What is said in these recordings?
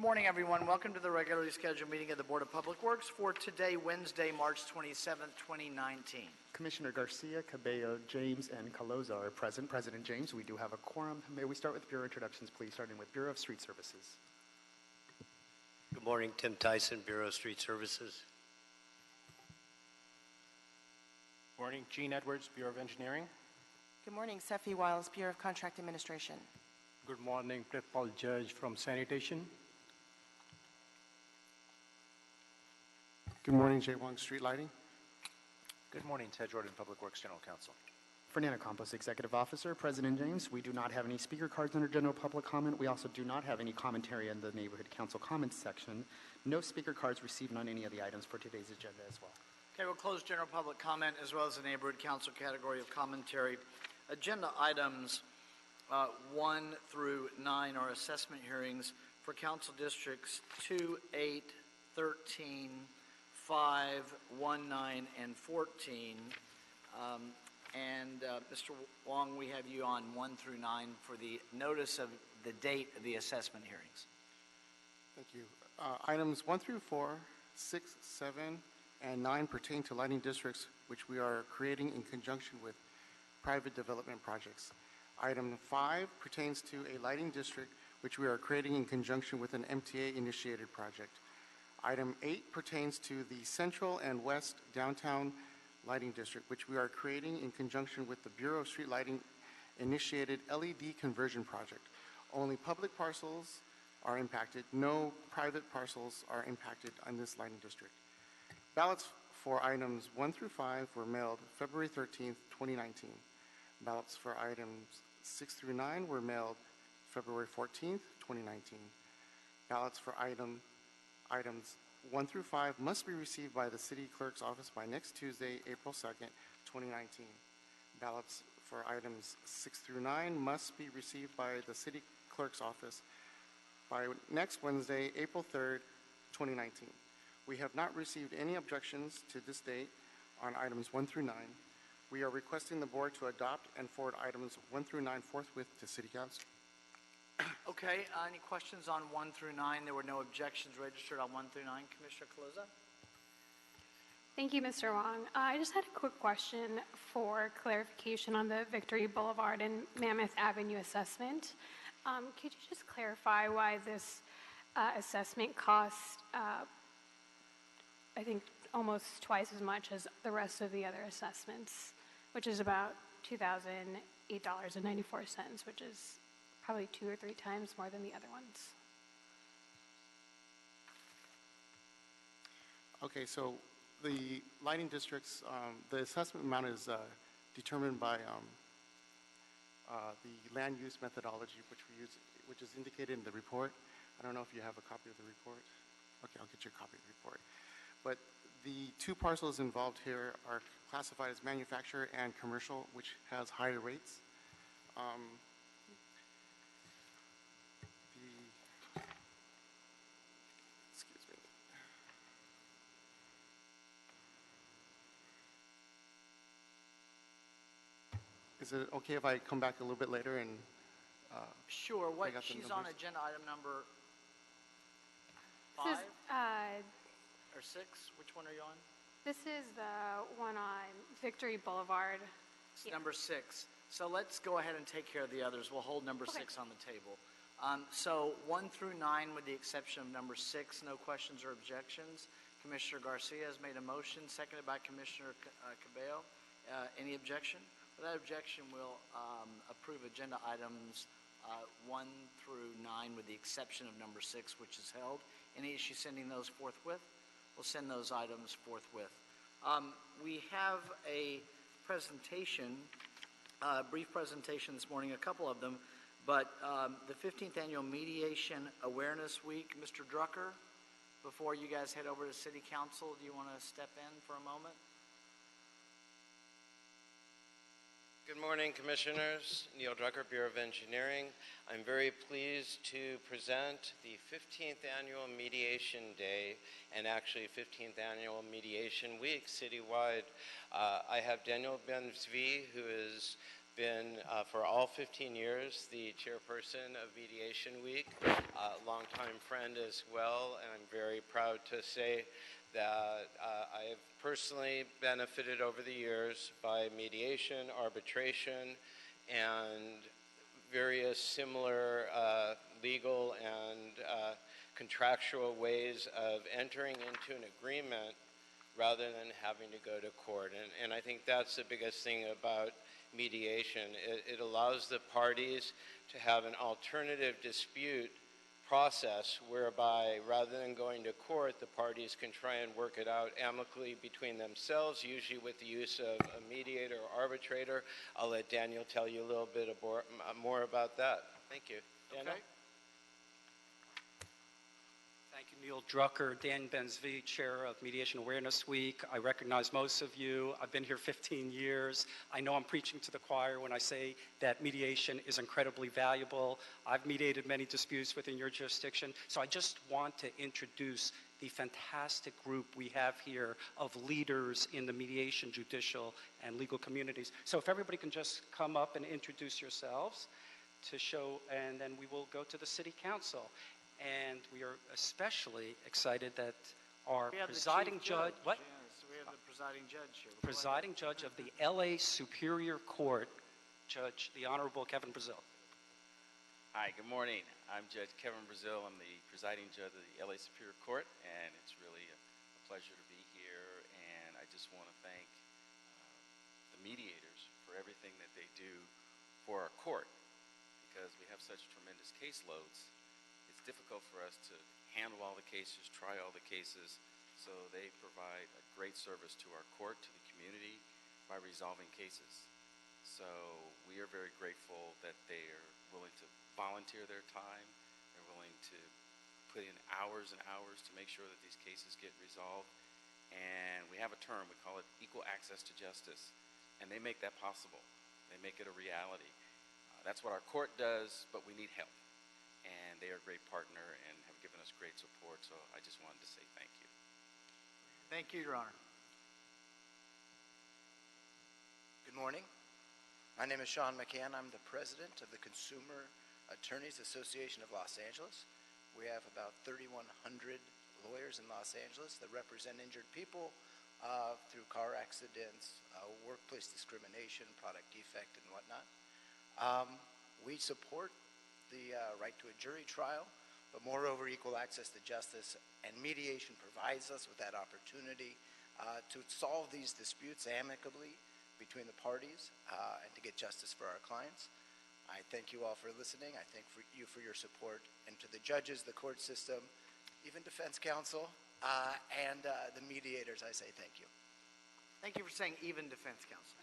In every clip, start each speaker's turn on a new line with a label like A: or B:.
A: morning, everyone. Welcome to the regularly scheduled meeting of the Board of Public Works for today, Wednesday, March 27th, 2019.
B: Commissioner Garcia, Cabello, James, and Caloza are present. President James, we do have a quorum. May we start with Bureau introductions, please, starting with Bureau of Street Services.
C: Good morning, Tim Tyson, Bureau of Street Services.
D: Morning, Gene Edwards, Bureau of Engineering.
E: Good morning, Sephi Wiles, Bureau of Contract Administration.
D: Good morning, Principal Judge from Sanitation.
F: Good morning, Jay Wong, Street Lighting.
G: Good morning, Ted Jordan, Public Works General Counsel.
B: Fernando Campos, Executive Officer. President James, we do not have any speaker cards under general public comment. We also do not have any commentary in the Neighborhood Council comments section. No speaker cards received on any of the items for today's agenda as well.
A: Okay, we'll close general public comment as well as the Neighborhood Council category of commentary. Agenda items 1 through 9 are assessment hearings for Council Districts 2, 8, 13, 5, 1, 9, and 14. Mr. Wong, we have you on 1 through 9 for the notice of the date of the assessment hearings.
F: Thank you. Items 1 through 4, 6, 7, and 9 pertain to lighting districts, which we are creating in conjunction with private development projects. Item 5 pertains to a lighting district, which we are creating in conjunction with an MTA-initiated project. Item 8 pertains to the Central and West Downtown Lighting District, which we are creating in conjunction with the Bureau of Street Lighting initiated LED conversion project. Only public parcels are impacted. No private parcels are impacted on this lighting district. Ballots for items 1 through 5 were mailed February 13th, 2019. Ballots for items 6 through 9 were mailed February 14th, 2019. Ballots for items 1 through 5 must be received by the City Clerk's office by next Tuesday, April 2nd, 2019. Ballots for items 6 through 9 must be received by the City Clerk's office by next Wednesday, April 3rd, 2019. We have not received any objections to this date on items 1 through 9. We are requesting the board to adopt and forward items 1 through 9 forthwith to City Council.
A: Okay, any questions on 1 through 9? There were no objections registered on 1 through 9. Commissioner Caloza?
H: Thank you, Mr. Wong. I just had a quick question for clarification on the Victory Boulevard and Mammoth Avenue assessment. Could you just clarify why this assessment cost, I think, almost twice as much as the rest of the other assessments, which is about $2,008.94, which is probably 2 or 3 times more than the other ones.
F: Okay, so the lighting districts, the assessment amount is determined by the land use methodology, which we use, which is indicated in the report. I don't know if you have a copy of the report. Okay, I'll get you a copy of the report. But the 2 parcels involved here are classified as manufacturer and commercial, which has higher rates. Excuse me. Is it okay if I come back a little bit later and
A: Sure. She's on agenda item number 5
H: This is,
A: or 6? Which one are you on?
H: this is the one on Victory Boulevard.
A: It's number 6. So let's go ahead and take care of the others. We'll hold number 6 on the table. So 1 through 9, with the exception of number 6, no questions or objections. Commissioner Garcia has made a motion, seconded by Commissioner Cabello. Any objection? Without objection, we'll approve agenda items 1 through 9 with the exception of number 6, which is held. Any issue sending those forthwith? We'll send those items forthwith. We have a presentation, a brief presentation this morning, a couple of them, but the 15th Annual Mediation Awareness Week. Mr. Drucker, before you guys head over to City Council, do you want to step in for a moment?
I: Good morning, Commissioners. Neil Drucker, Bureau of Engineering. I'm very pleased to present the 15th Annual Mediation Day and actually 15th Annual Mediation Week citywide. I have Daniel Benzvi, who is been, for all 15 years, the chairperson of Mediation Week, a longtime friend as well, and I'm very proud to say that I have personally benefited over the years by mediation, arbitration, and various similar legal and contractual ways of entering into an agreement rather than having to go to court. And I think that's the biggest thing about mediation. It allows the parties to have an alternative dispute process whereby rather than going to court, the parties can try and work it out amicably between themselves, usually with the use of a mediator or arbitrator. I'll let Daniel tell you a little bit more about that. Thank you. Daniel?
A: Okay.
J: Thank you, Neil Drucker, Dan Benzvi, Chair of Mediation Awareness Week. I recognize most of you. I've been here 15 years. I know I'm preaching to the choir when I say that mediation is incredibly valuable. I've mediated many disputes within your jurisdiction, so I just want to introduce the fantastic group we have here of leaders in the mediation, judicial, and legal communities. So if everybody can just come up and introduce yourselves to show, and then we will go to the City Council. And we are especially excited that our presiding judge,
A: Yes, we have the presiding judge here.
J: presiding judge of the LA Superior Court, Judge the Honorable Kevin Brazil.
K: Hi, good morning. I'm Judge Kevin Brazil. I'm the presiding judge of the LA Superior Court, and it's really a pleasure to be here. And I just want to thank the mediators for everything that they do for our court, because we have such tremendous caseloads. It's difficult for us to handle all the cases, try all the cases, so they provide a great service to our court, to the community, by resolving cases. So we are very grateful that they are willing to volunteer their time. They're willing to put in hours and hours to make sure that these cases get resolved. And we have a term, we call it equal access to justice, and they make that possible. They make it a reality. That's what our court does, but we need help. And they are a great partner and have given us great support, so I just wanted to say thank you.
A: Thank you, Your Honor.
L: Good morning. My name is Sean McCann. I'm the president of the Consumer Attorneys Association of Los Angeles. We have about 3,100 lawyers in Los Angeles that represent injured people through car accidents, workplace discrimination, product defect, and whatnot. We support the right to a jury trial, but moreover, equal access to justice, and mediation provides us with that opportunity to solve these disputes amicably between the parties and to get justice for our clients. I thank you all for listening. I thank you for your support, and to the judges, the court system, even defense counsel, and the mediators, I say thank you.
A: Thank you for saying even defense counsel.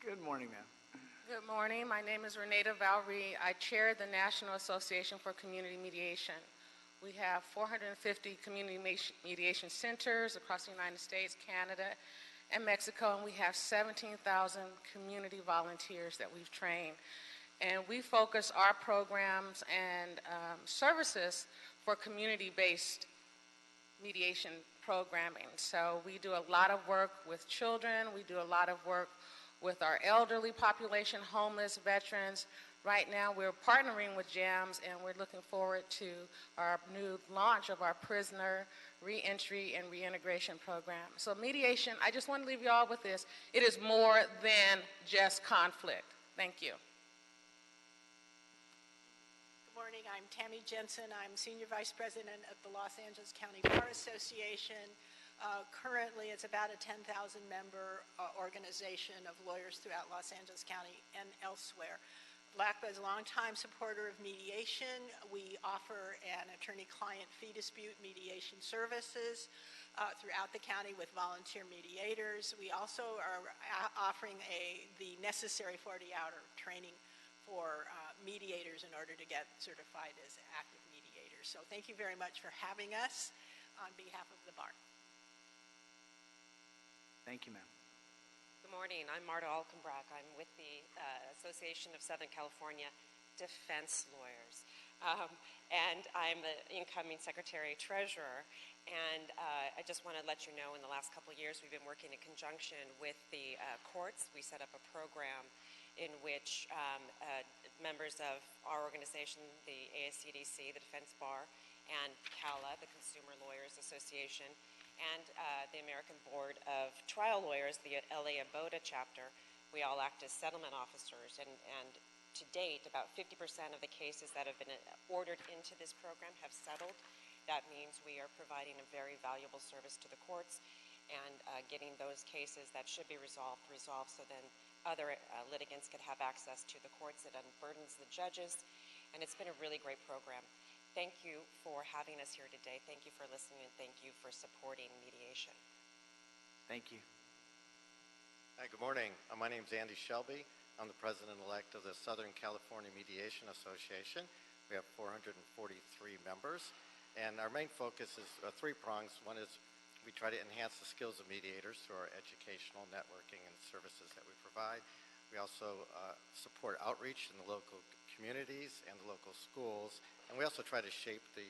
A: Good morning, ma'am.
M: Good morning. My name is Renata Valry. I chair the National Association for Community Mediation. We have 450 community mediation centers across the United States, Canada, and Mexico, and we have 17,000 community volunteers that we've trained. And we focus our programs and services for community-based mediation programming. So we do a lot of work with children. We do a lot of work with our elderly population, homeless, veterans. Right now we're partnering with JAMS, and we're looking forward to our new launch of our prisoner reentry and reintegration program. So mediation, I just want to leave you all with this. It is more than just conflict. Thank you.
N: Good morning. I'm Tammy Jensen. I'm Senior Vice President of the Los Angeles County Bar Association. Currently, it's about a 10,000-member organization of lawyers throughout Los Angeles County and elsewhere. LACBA is a longtime supporter of mediation. We offer an attorney-client fee dispute mediation services throughout the county with volunteer mediators. We also are offering the necessary 40-hour training for mediators in order to get certified as active mediators. So thank you very much for having us on behalf of the bar.
A: Thank you, ma'am.
O: Good morning. I'm Marta Alkenbrock. I'm with the Association of Southern California Defense Lawyers. And I'm the incoming Secretary Treasurer. And I just want to let you know, in the last couple of years, we've been working in conjunction with the courts. We set up a program in which members of our organization, the ASCDC, the Defense Bar, and CALA, the Consumer Lawyers Association, and the American Board of Trial Lawyers, the LA ABOTA chapter, we all act as settlement officers. And to date, about 50% of the cases that have been ordered into this program have settled. That means we are providing a very valuable service to the courts and getting those cases that should be resolved, so then other litigants could have access to the courts. It unburdens the judges, and it's been a really great program. Thank you for having us here today. Thank you for listening, and thank you for supporting mediation.
A: Thank you.
P: Hi, good morning. My name is Andy Shelby. I'm the president-elect of the Southern California Mediation Association. We have 443 members, and our main focus is three prongs. One is we try to enhance the skills of mediators through our educational networking and services that we provide. We also support outreach in the local communities and the local schools, and we also try to shape the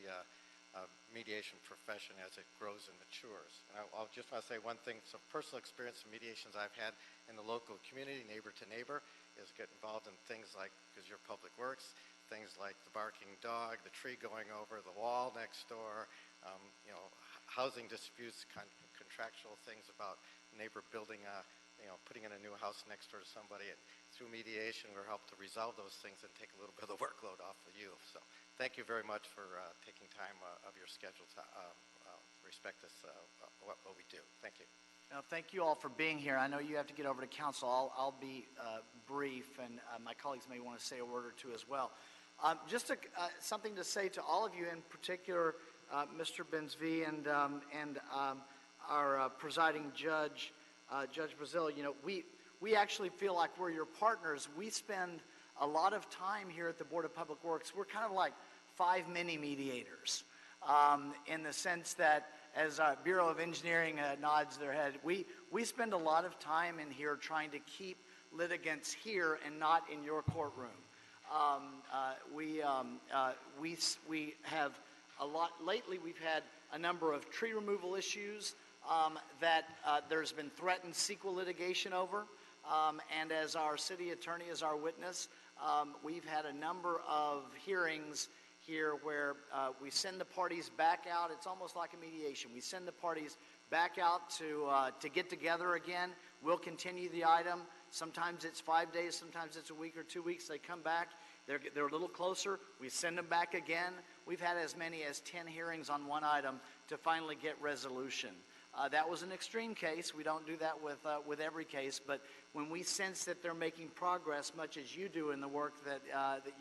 P: mediation profession as it grows and matures. And I'll just want to say one thing, some personal experience in mediations I've had in the local community, neighbor to neighbor, is get involved in things like, because you're public works, things like the barking dog, the tree going over, the wall next door, housing disputes, contractual things about neighbor building putting in a new house next door to somebody. And through mediation, we're helped to resolve those things and take a little bit of the workload off of you. So thank you very much for taking time of your schedule to respect this, what we do. Thank you.
A: Now, thank you all for being here. I know you have to get over to council. I'll be brief, and my colleagues may want to say a word or two as well. Just something to say to all of you, in particular, Mr. Benzvi and our presiding judge, Judge Brazil. We actually feel like we're your partners. We spend a lot of time here at the Board of Public Works. We're kind of like 5 mini mediators in the sense that, as our Bureau of Engineering nods their head, we spend a lot of time in here trying to keep litigants here and not in your courtroom. We have a lot, lately we've had a number of tree removal issues that there's been threatened sequel litigation over. And as our city attorney is our witness, we've had a number of hearings here where we send the parties back out. It's almost like a mediation. We send the parties back out to get together again. We'll continue the item. Sometimes it's 5 days, sometimes it's a week or 2 weeks. They come back. They're a little closer. We send them back again. We've had as many as 10 hearings on one item to finally get resolution. That was an extreme case. We don't do that with every case, but when we sense that they're making progress, much as you do in the work that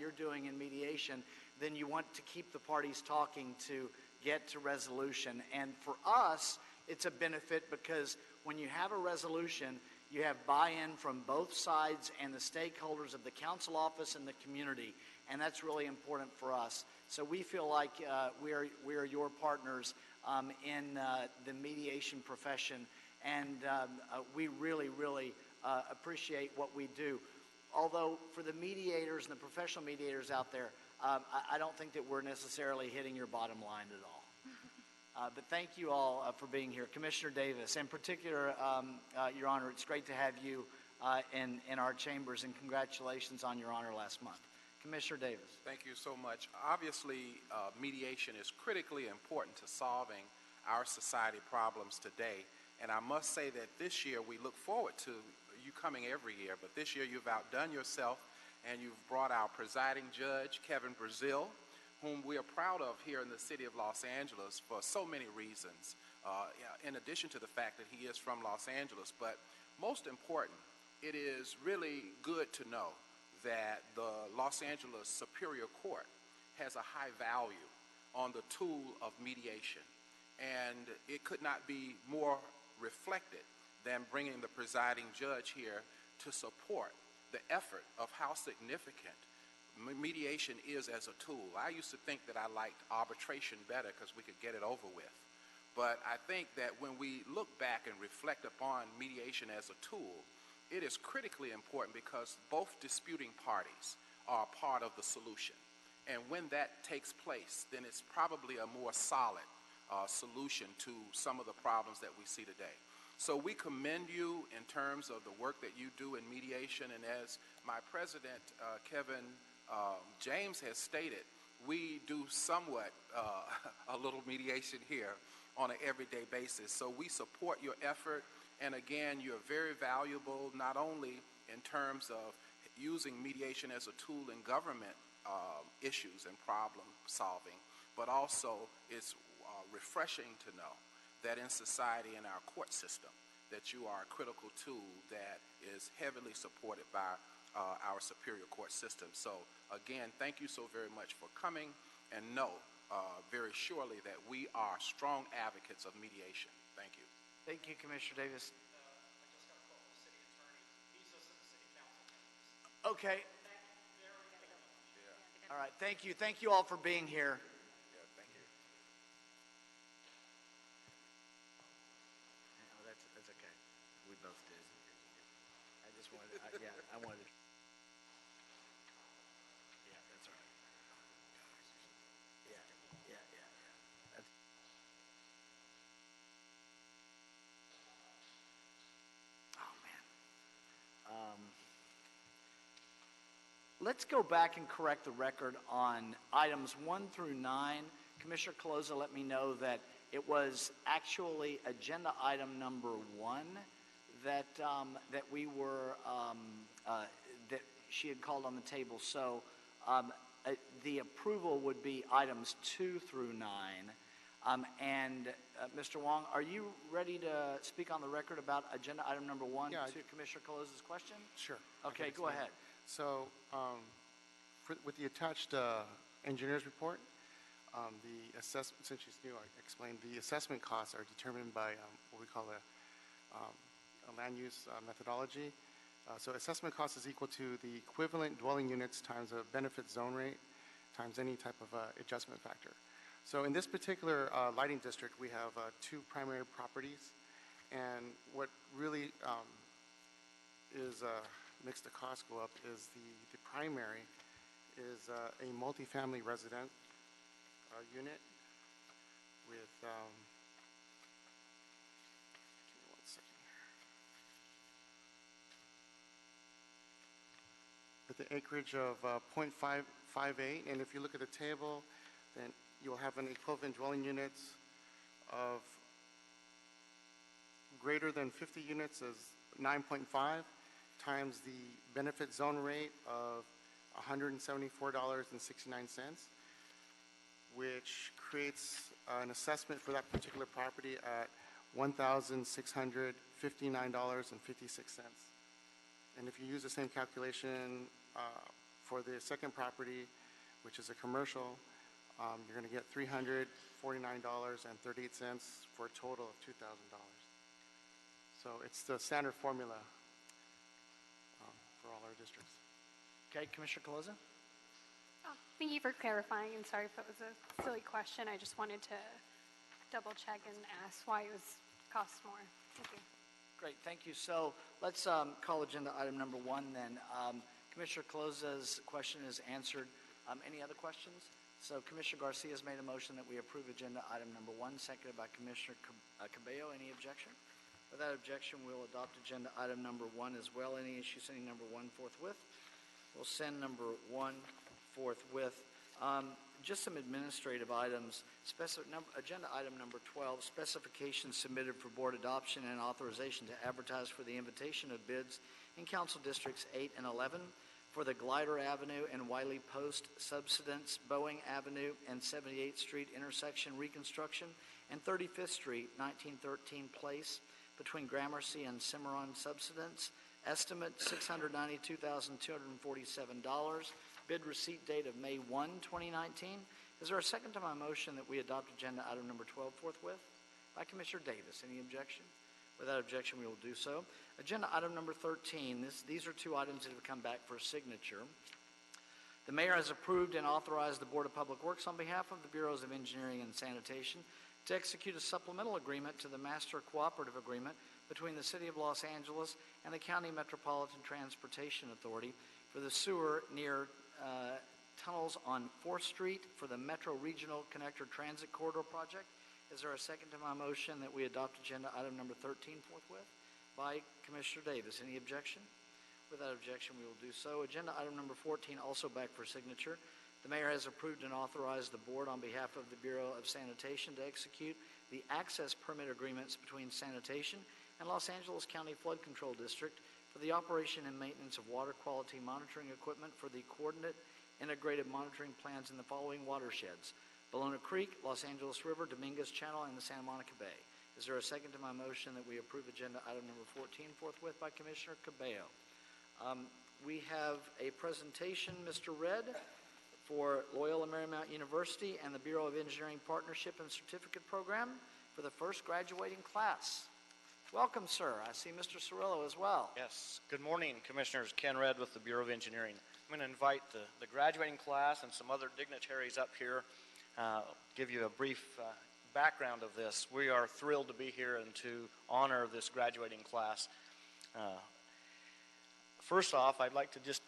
A: you're doing in mediation, then you want to keep the parties talking to get to resolution. And for us, it's a benefit because when you have a resolution, you have buy-in from both sides and the stakeholders of the council office and the community, and that's really important for us. So we feel like we are your partners in the mediation profession, and we really, really appreciate what we do. Although for the mediators and the professional mediators out there, I don't think that we're necessarily hitting your bottom line at all. But thank you all for being here. Commissioner Davis, in particular, Your Honor, it's great to have you in our chambers, and congratulations on your honor last month. Commissioner Davis.
Q: Thank you so much. Obviously, mediation is critically important to solving our society problems today. And I must say that this year we look forward to you coming every year, but this year you've outdone yourself and you've brought our presiding judge, Kevin Brazil, whom we are proud of here in the city of Los Angeles for so many reasons, in addition to the fact that he is from Los Angeles. But most important, it is really good to know that the Los Angeles Superior Court has a high value on the tool of mediation. And it could not be more reflected than bringing the presiding judge here to support the effort of how significant mediation is as a tool. I used to think that I liked arbitration better because we could get it over with. But I think that when we look back and reflect upon mediation as a tool, it is critically important because both disputing parties are a part of the solution. And when that takes place, then it's probably a more solid solution to some of the problems that we see today. So we commend you in terms of the work that you do in mediation, and as my president, Kevin James, has stated, we do somewhat a little mediation here on an everyday basis. So we support your effort, and again, you're very valuable not only in terms of using mediation as a tool in government issues and problem solving, but also it's refreshing to know that in society, in our court system, that you are a critical tool that is heavily supported by our superior court system. So again, thank you so very much for coming, and know very surely that we are strong advocates of mediation. Thank you.
A: Thank you, Commissioner Davis. Okay. All right, thank you. Thank you all for being here.
Q: Yeah, thank you.
A: No, that's okay. We both did. I just wanted, I wanted to. Yeah, that's all right. Yeah. That's, oh, man. Let's go back and correct the record on items 1 through 9. Commissioner Caloza let me know that it was actually agenda item number 1 that we were that she had called on the table. So the approval would be items 2 through 9. Mr. Wong, are you ready to speak on the record about agenda item number 1 to Commissioner Caloza's question?
F: Sure.
A: Okay, go ahead.
F: So with the attached engineer's report, the assessment, since she's new, I explained, the assessment costs are determined by what we call a land use methodology. So assessment cost is equal to the equivalent dwelling units times a benefit zone rate times any type of adjustment factor. So in this particular lighting district, we have 2 primary properties, and what really makes the cost go up is the primary is a multifamily resident unit with, give me 1 second here, with an acreage of 0.558, and if you look at the table, then you'll have an equivalent dwelling units of greater than 50 units as 9.5 times the benefit zone rate of $174.69, which creates an assessment for that particular property at $1,659.56. And if you use the same calculation for the second property, which is a commercial, you're going to get $349.38 for a total of $2,000. So it's the standard formula for all our districts.
A: Okay, Commissioner Caloza?
H: Thank you for clarifying, and sorry if it was a silly question. I just wanted to double check and ask why it was cost more. Thank you.
A: Great, thank you. So let's call agenda item number 1 then. Commissioner Caloza's question is answered. Any other questions? So Commissioner Garcia has made a motion that we approve agenda item number 1, seconded by Commissioner Cabello. Any objection? Without objection, we'll adopt agenda item number 1 as well. Any issue sending number 1 forthwith? We'll send number 1 forthwith. Just some administrative items. Agenda item number 12, specifications submitted for board adoption and authorization to advertise for the invitation of bids in Council Districts 8 and 11 for the Glider Avenue and Wiley Post subsidence, Boeing Avenue and 78th Street intersection reconstruction, and 35th Street, 1913 Place between Gramercy and Cimarron subsidence. Estimate $692,247. Bid receipt date of May 1, 2019. Is there a second to my motion that we adopt agenda item number 12 forthwith? By Commissioner Davis. Any objection? Without objection, we will do so. Agenda item number 13. These are 2 items that have come back for signature. The mayor has approved and authorized the Board of Public Works on behalf of the Bureaus of Engineering and Sanitation to execute a supplemental agreement to the Master Cooperative Agreement between the City of Los Angeles and the County Metropolitan Transportation Authority for the sewer near tunnels on 4th Street for the Metro Regional Connector Transit Corridor Project. Is there a second to my motion that we adopt agenda item number 13 forthwith? By Commissioner Davis. Any objection? Without objection, we will do so. Agenda item number 14, also back for signature. The mayor has approved and authorized the board on behalf of the Bureau of Sanitation to execute the access permit agreements between sanitation and Los Angeles County Flood Control District for the operation and maintenance of water quality monitoring equipment for the coordinate integrated monitoring plans in the following watersheds: Bologna Creek, Los Angeles River, Dominguez Channel, and the Santa Monica Bay. Is there a second to my motion that we approve agenda item number 14 forthwith by Commissioner Cabello? We have a presentation, Mr. Red, for Loyola Marymount University and the Bureau of Engineering Partnership and Certificate Program for the first graduating class. Welcome, sir. I see Mr. Cirillo as well.
R: Yes. Good morning, Commissioners. Ken Red with the Bureau of Engineering. I'm going to invite the graduating class and some other dignitaries up here, give you a brief background of this. We are thrilled to be here and to honor this graduating class. First off, I'd like to just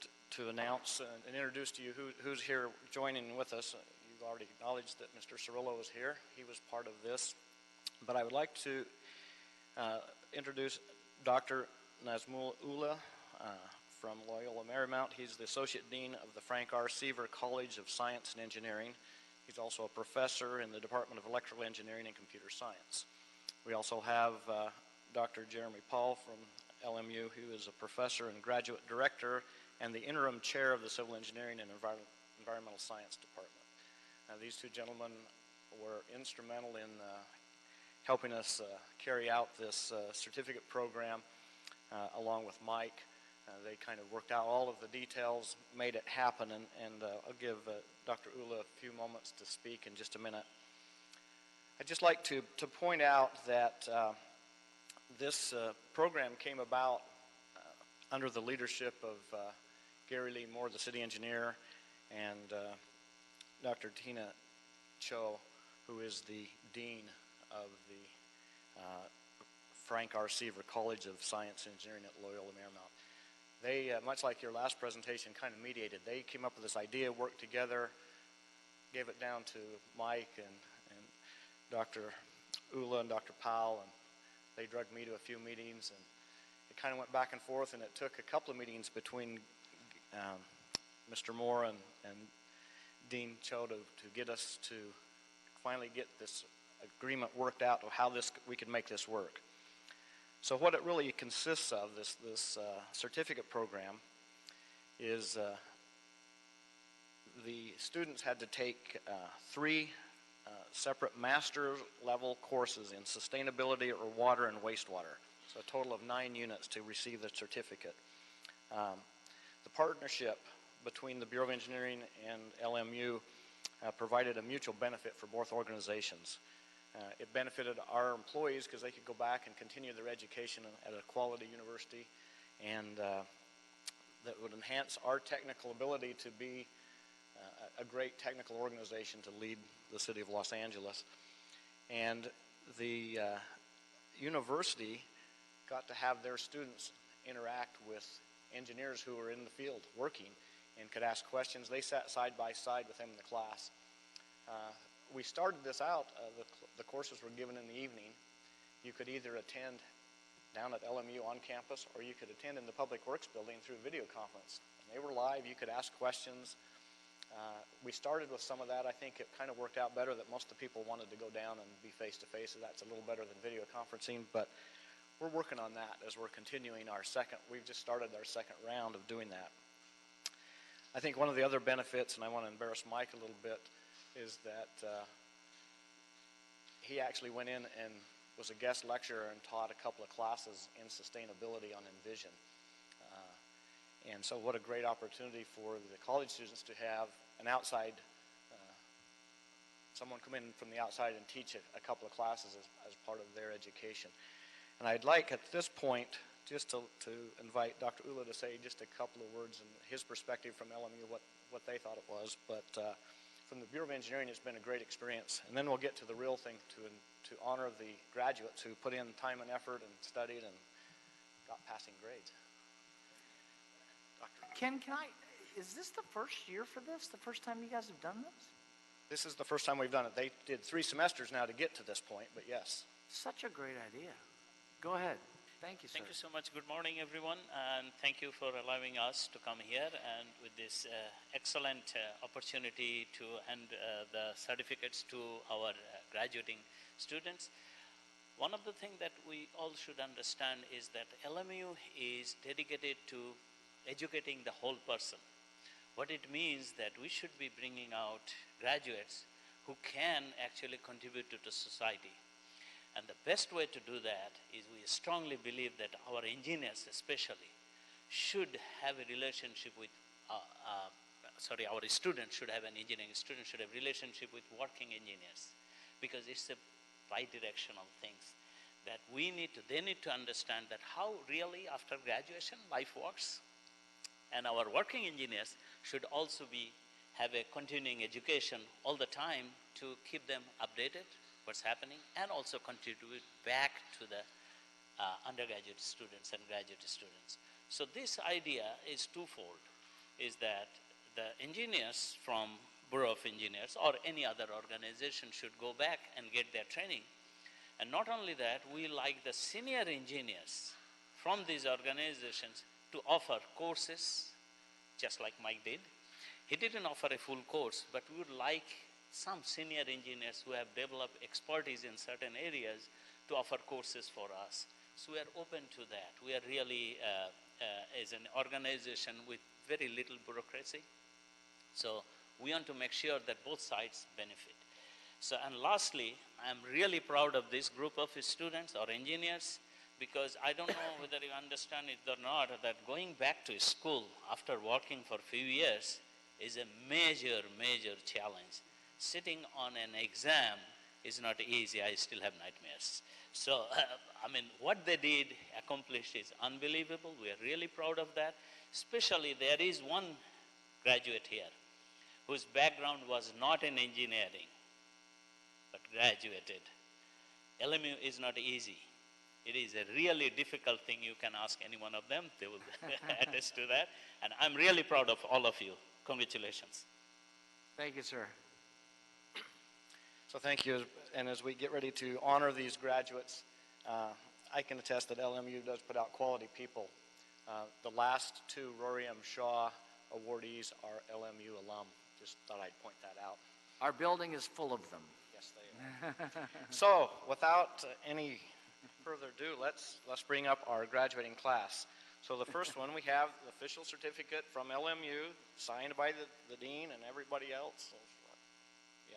R: announce and introduce to you who's here joining with us. You've already acknowledged that Mr. Cirillo is here. He was part of this. But I would like to introduce Dr. Nazmul Ullah from Loyola Marymount. He's the Associate Dean of the Frank R. Seaver College of Science and Engineering. He's also a professor in the Department of Electrical Engineering and Computer Science. We also have Dr. Jeremy Paul from LMU, who is a professor and graduate director and the interim chair of the Civil Engineering and Environmental Science Department. These two gentlemen were instrumental in helping us carry out this certificate program along with Mike. They kind of worked out all of the details, made it happen, and I'll give Dr. Ullah a few moments to speak in just a minute. I'd just like to point out that this program came about under the leadership of Gary Lee Moore, the city engineer, and Dr. Tina Cho, who is the dean of the Frank R. Seaver College of Science and Engineering at Loyola Marymount. They, much like your last presentation, kind of mediated. They came up with this idea, worked together, gave it down to Mike and Dr. Ullah and Dr. Powell, and they drugged me to a few meetings, and it kind of went back and forth, and it took a couple of meetings between Mr. Moore and Dean Cho to get us to finally get this agreement worked out of how we could make this work. So what it really consists of, this certificate program, is the students had to take 3 separate master level courses in sustainability or water and wastewater. So a total of 9 units to receive the certificate. The partnership between the Bureau of Engineering and LMU provided a mutual benefit for both organizations. It benefited our employees because they could go back and continue their education at a quality university, and that would enhance our technical ability to be a great technical organization to lead the city of Los Angeles. And the university got to have their students interact with engineers who were in the field working and could ask questions. They sat side by side with them in the class. We started this out, the courses were given in the evening. You could either attend down at LMU on campus, or you could attend in the Public Works building through video conference. And they were live, you could ask questions. We started with some of that. I think it kind of worked out better that most of the people wanted to go down and be face-to-face, so that's a little better than video conferencing, but we're working on that as we're continuing we've just started our second round of doing that. I think one of the other benefits, and I want to embarrass Mike a little bit, is that he actually went in and was a guest lecturer and taught a couple of classes in sustainability on Envision. And so what a great opportunity for the college students to have an outside, someone come in from the outside and teach a couple of classes as part of their education. And I'd like at this point just to invite Dr. Ullah to say just a couple of words in his perspective from LMU, what they thought it was. But from the Bureau of Engineering, it's been a great experience. And then we'll get to the real thing, to honor the graduates who put in time and effort and studied and got passing grades.
A: Ken, is this the first year for this? The first time you guys have done this?
R: This is the first time we've done it. They did 3 semesters now to get to this point, but yes.
A: Such a great idea. Go ahead. Thank you, sir.
S: Thank you so much. Good morning, everyone, and thank you for allowing us to come here and with this excellent opportunity to hand the certificates to our graduating students. One of the things that we all should understand is that LMU is dedicated to educating the whole person. What it means that we should be bringing out graduates who can actually contribute to the society. And the best way to do that is we strongly believe that our engineers especially should have a relationship with, our students should have an engineering student should have relationship with working engineers, because it's a bi-directional things that they need to understand that how really after graduation life works. And our working engineers should also have a continuing education all the time to keep them updated, what's happening, and also contribute back to the undergraduate students and graduate students. So this idea is twofold, is that the engineers from Bureau of Engineers or any other organization should go back and get their training. And not only that, we like the senior engineers from these organizations to offer courses, just like Mike did. He didn't offer a full course, but we would like some senior engineers who have developed expertise in certain areas to offer courses for us. So we are open to that. We are really, as an organization with very little bureaucracy. So we want to make sure that both sides benefit. So, and lastly, I'm really proud of this group of students or engineers, because I don't know whether you understand it or not, that going back to school after working for a few years is a major, major challenge. Sitting on an exam is not easy. I still have nightmares. So, what they did, accomplished is unbelievable. We are really proud of that. Especially there is one graduate here whose background was not in engineering, but graduated. LMU is not easy. It is a really difficult thing. You can ask any one of them. They will attest to that. And I'm really proud of all of you. Congratulations.
A: Thank you, sir.
R: So thank you. And as we get ready to honor these graduates, I can attest that LMU does put out quality people. The last 2 Rory M. Shaw awardees are LMU alum. Just thought I'd point that out.
A: Our building is full of them.
R: Yes, they are. So, without any further ado, let's bring up our graduating class. So the first one, we have the official certificate from LMU, signed by the dean and everybody else. So, yeah?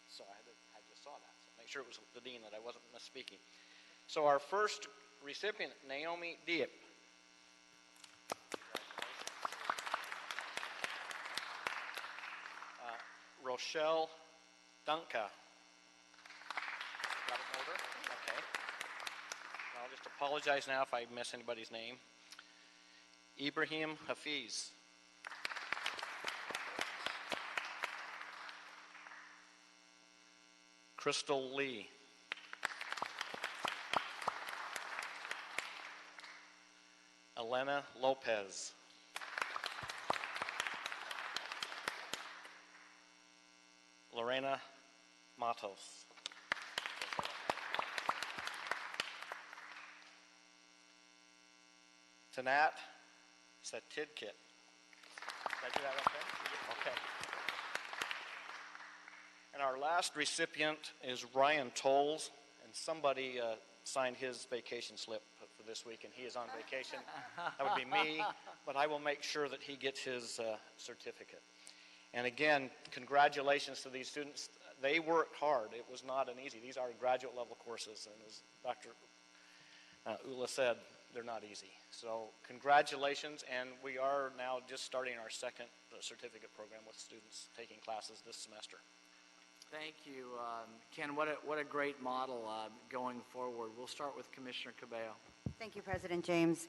R: So I just saw that. So make sure it was the dean, that I wasn't misspeaking. So our first recipient, Naomi Diep. Rochelle Dunca. Got it in order? Okay. I'll just apologize now if I miss anybody's name. Ibrahim Hafiz. Crystal Lee. Elena Lopez. Lorena Matos. Tanat Satidkit. Did I do that okay? Okay. And our last recipient is Ryan Tolles, and somebody signed his vacation slip for this week, and he is on vacation. That would be me, but I will make sure that he gets his certificate. And again, congratulations to these students. They worked hard. It was not an easy. These are graduate level courses, and as Dr. Ula said, they're not easy. So congratulations, and we are now just starting our second certificate program with students taking classes this semester.
A: Thank you, Ken. What a great model going forward. We'll start with Commissioner Cabello.
T: Thank you, President James.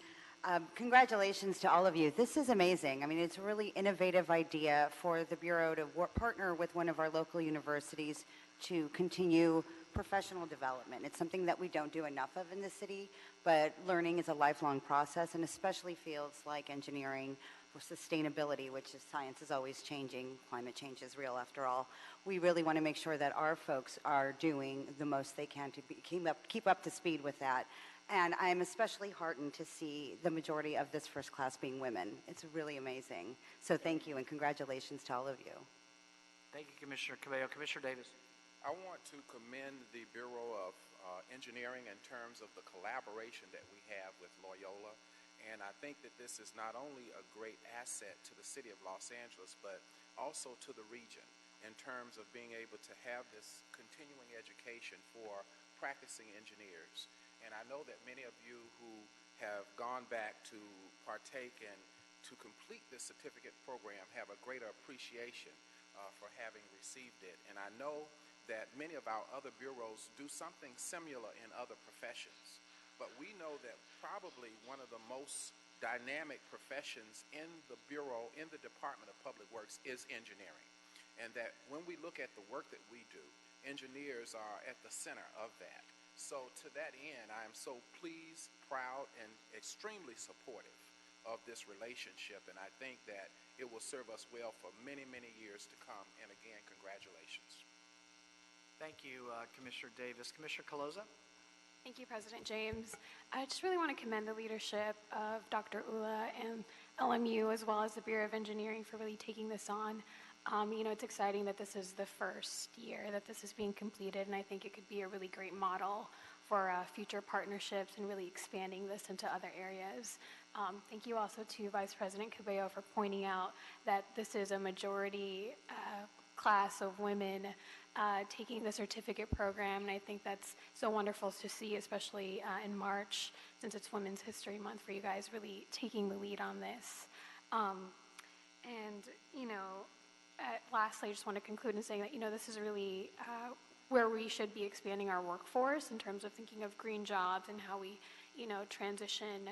T: Congratulations to all of you. This is amazing. I mean, it's a really innovative idea for the Bureau to partner with one of our local universities to continue professional development. It's something that we don't do enough of in the city, but learning is a lifelong process, and especially fields like engineering sustainability, which is science is always changing. Climate change is real after all. We really want to make sure that our folks are doing the most they can to keep up to speed with that. And I'm especially heartened to see the majority of this first class being women. It's really amazing. So thank you and congratulations to all of you.
A: Thank you, Commissioner Cabello. Commissioner Davis.
Q: I want to commend the Bureau of Engineering in terms of the collaboration that we have with Loyola. And I think that this is not only a great asset to the city of Los Angeles, but also to the region in terms of being able to have this continuing education for practicing engineers. And I know that many of you who have gone back to partake and to complete this certificate program have a greater appreciation for having received it. And I know that many of our other bureaus do something similar in other professions. But we know that probably one of the most dynamic professions in the Bureau, in the Department of Public Works, is engineering. And that when we look at the work that we do, engineers are at the center of that. So to that end, I am so pleased, proud, and extremely supportive of this relationship. And I think that it will serve us well for many, many years to come. And again, congratulations.
A: Thank you, Commissioner Davis. Commissioner Caloza?
H: Thank you, President James. I just really want to commend the leadership of Dr. Ula and LMU, as well as the Bureau of Engineering, for really taking this on. It's exciting that this is the first year that this is being completed, and I think it could be a really great model for future partnerships and really expanding this into other areas. Thank you also to Vice President Cabello for pointing out that this is a majority class of women taking the certificate program, and I think that's so wonderful to see, especially in March, since it's Women's History Month, for you guys really taking the lead on this. Lastly, I just want to conclude in saying that, this is really where we should be expanding our workforce in terms of thinking of green jobs and how we, transition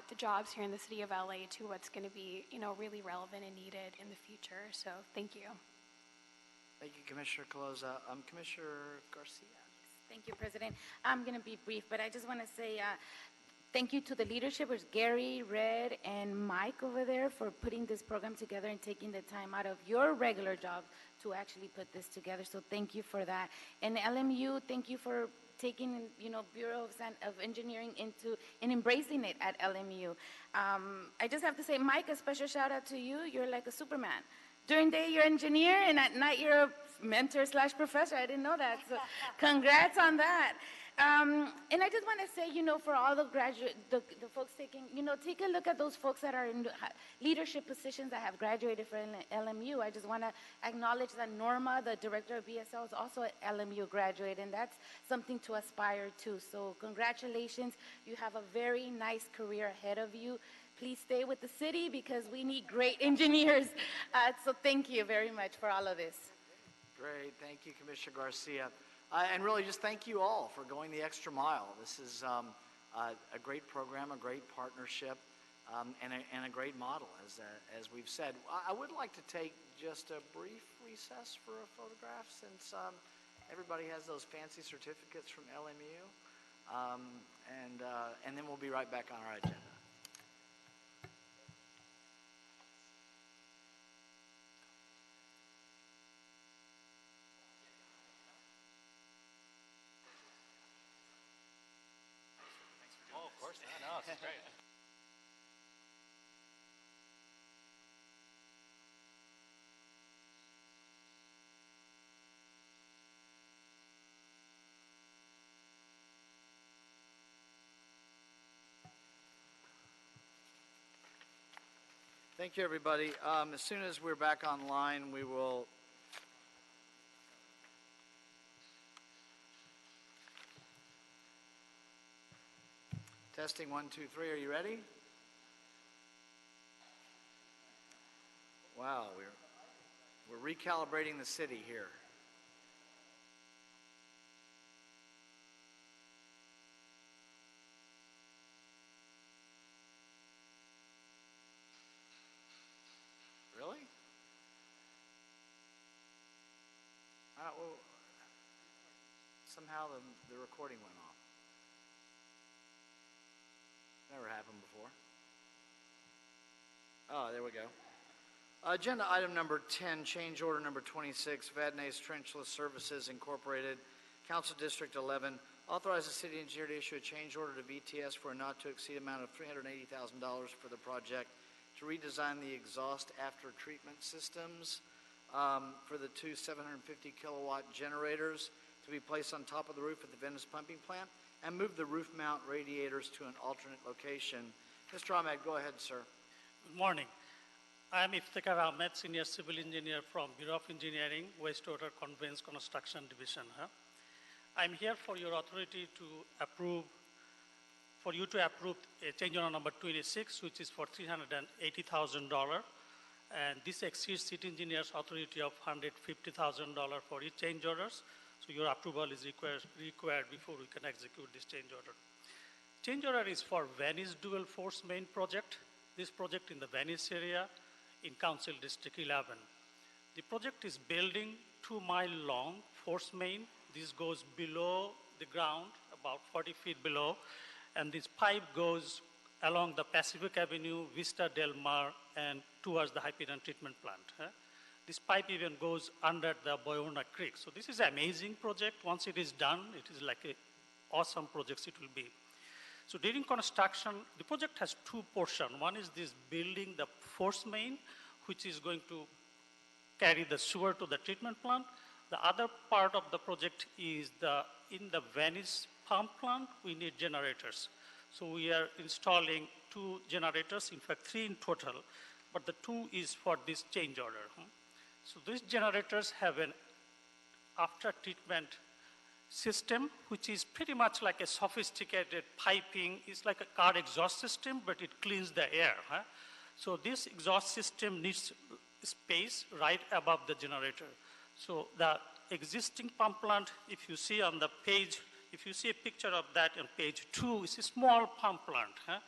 H: the jobs here in the city of LA to what's going to be, really relevant and needed in the future. So thank you.
A: Thank you, Commissioner Caloza. Commissioner Garcia.
U: Thank you, President. I'm going to be brief, but I just want to say thank you to the leadership, with Gary, Red, and Mike over there for putting this program together and taking the time out of your regular job to actually put this together. So thank you for that. And LMU, thank you for taking, Bureau of Engineering into and embracing it at LMU. I just have to say, Mike, a special shout out to you. You're like a Superman. During the day, you're an engineer, and at night, you're a mentor/professor. I didn't know that, so congrats on that. And I just want to say, for all the the folks taking, take a look at those folks that are in leadership positions that have graduated from LMU. I just want to acknowledge that Norma, the director of BSL, is also an LMU graduate, and that's something to aspire to. So congratulations. You have a very nice career ahead of you. Please stay with the city because we need great engineers. So thank you very much for all of this.
A: Great. Thank you, Commissioner Garcia. And really just thank you all for going the extra mile. This is a great program, a great partnership, and a great model, as we've said. I would like to take just a brief recess for a photograph since everybody has those fancy certificates from LMU. And then we'll be right back on our agenda.
K: Oh, of course. No, this is great.
A: Thank you, everybody. As soon as we're back online, we will testing 1, 2, 3. Are you ready? Wow, we're recalibrating the city here. Really? Well, somehow the recording went off. Never happened before. Oh, there we go. Agenda item number 10, change order number 26, Vadnais Trenchless Services Incorporated, Council District 11, authorize the city engineer to issue a change order to VTS for a not-to-exceed amount of $380,000 for the project to redesign the exhaust after-treatment systems for the two 750-kilowatt generators to be placed on top of the roof at the Venice pumping plant and move the roof mount radiators to an alternate location. Mr. Ahmed, go ahead, sir.
C: Good morning. I am Iftikhar Ahmed, Senior Civil Engineer from Bureau of Engineering, Wastewater Conveyance Construction Division. I'm here for your authority to approve, for you to approve a change order number 26, which is for $380,000. And this exceeds city engineer's authority of $150,000 for each change orders. So your approval is required before we can execute this change order. Change order is for Venice Dual Force Main project. This project in the Venice area in Council District 11. The project is building 2-mile long force main. This goes below the ground, about 40 feet below, and this pipe goes along the Pacific Avenue, Vista Del Mar, and towards the Hyperion treatment plant. This pipe even goes under the Boyona Creek. So this is an amazing project. Once it is done, it is like an awesome project it will be. So during construction, the project has two portions. One is this building the force main, which is going to carry the sewer to the treatment plant. The other part of the project is in the Venice pump plant, we need generators. So we are installing 2 generators, in fact 3 in total, but the 2 is for this change order. So these generators have an after-treatment system, which is pretty much like a sophisticated piping. It's like a car exhaust system, but it cleans the air. So this exhaust system needs space right above the generator. So the existing pump plant, if you see on the page, if you see a picture of that on page 2, it's a small pump plant.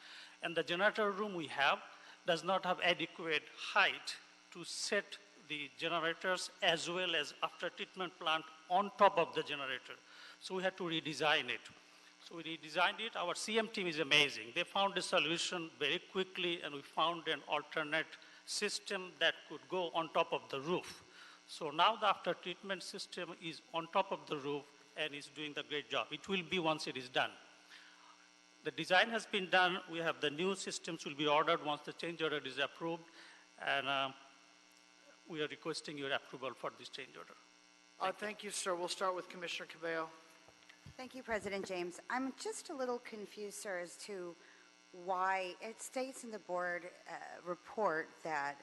C: And the generator room we have does not have adequate height to set the generators as well as after treatment plant on top of the generator. So we had to redesign it. So we redesigned it. Our CM team is amazing. They found a solution very quickly, and we found an alternate system that could go on top of the roof. So now the after treatment system is on top of the roof and is doing the great job. It will be once it is done. The design has been done. We have the new systems will be ordered once the change order is approved, and we are requesting your approval for this change order.
A: Thank you, sir. We'll start with Commissioner Cabello.
T: Thank you, President James. I'm just a little confused, sir, as to why it states in the board report that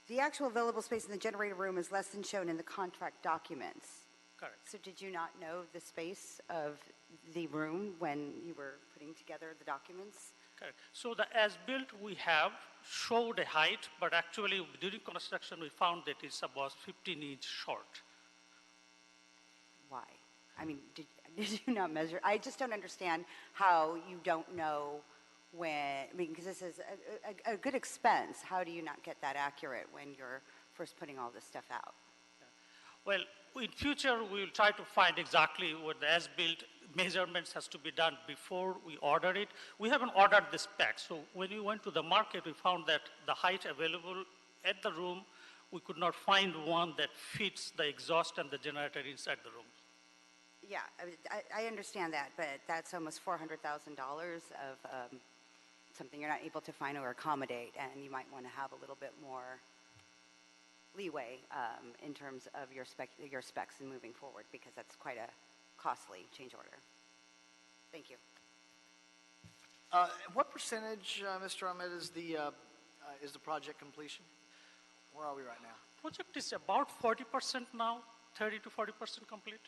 T: the actual available space in the generator room is less than shown in the contract documents.
C: Correct.
T: So did you not know the space of the room when you were putting together the documents?
C: Correct. So the as-built we have showed a height, but actually during construction we found that it's about 15 inches short.
T: Why? I mean, did you not measure? I just don't understand how you don't know when, I mean, because this is a good expense. How do you not get that accurate when you're first putting all this stuff out?
C: Well, in future, we will try to find exactly what the as-built measurements has to be done before we order it. We haven't ordered the specs. So when we went to the market, we found that the height available at the room, we could not find one that fits the exhaust and the generator inside the room.
T: Yeah, I understand that, but that's almost $400,000 of something you're not able to find or accommodate, and you might want to have a little bit more leeway in terms of your specs and moving forward, because that's quite a costly change order. Thank you.
A: What percentage, Mr. Ahmed, is the project completion? Where are we right now?
C: Project is about 40% now, 30 to 40% complete.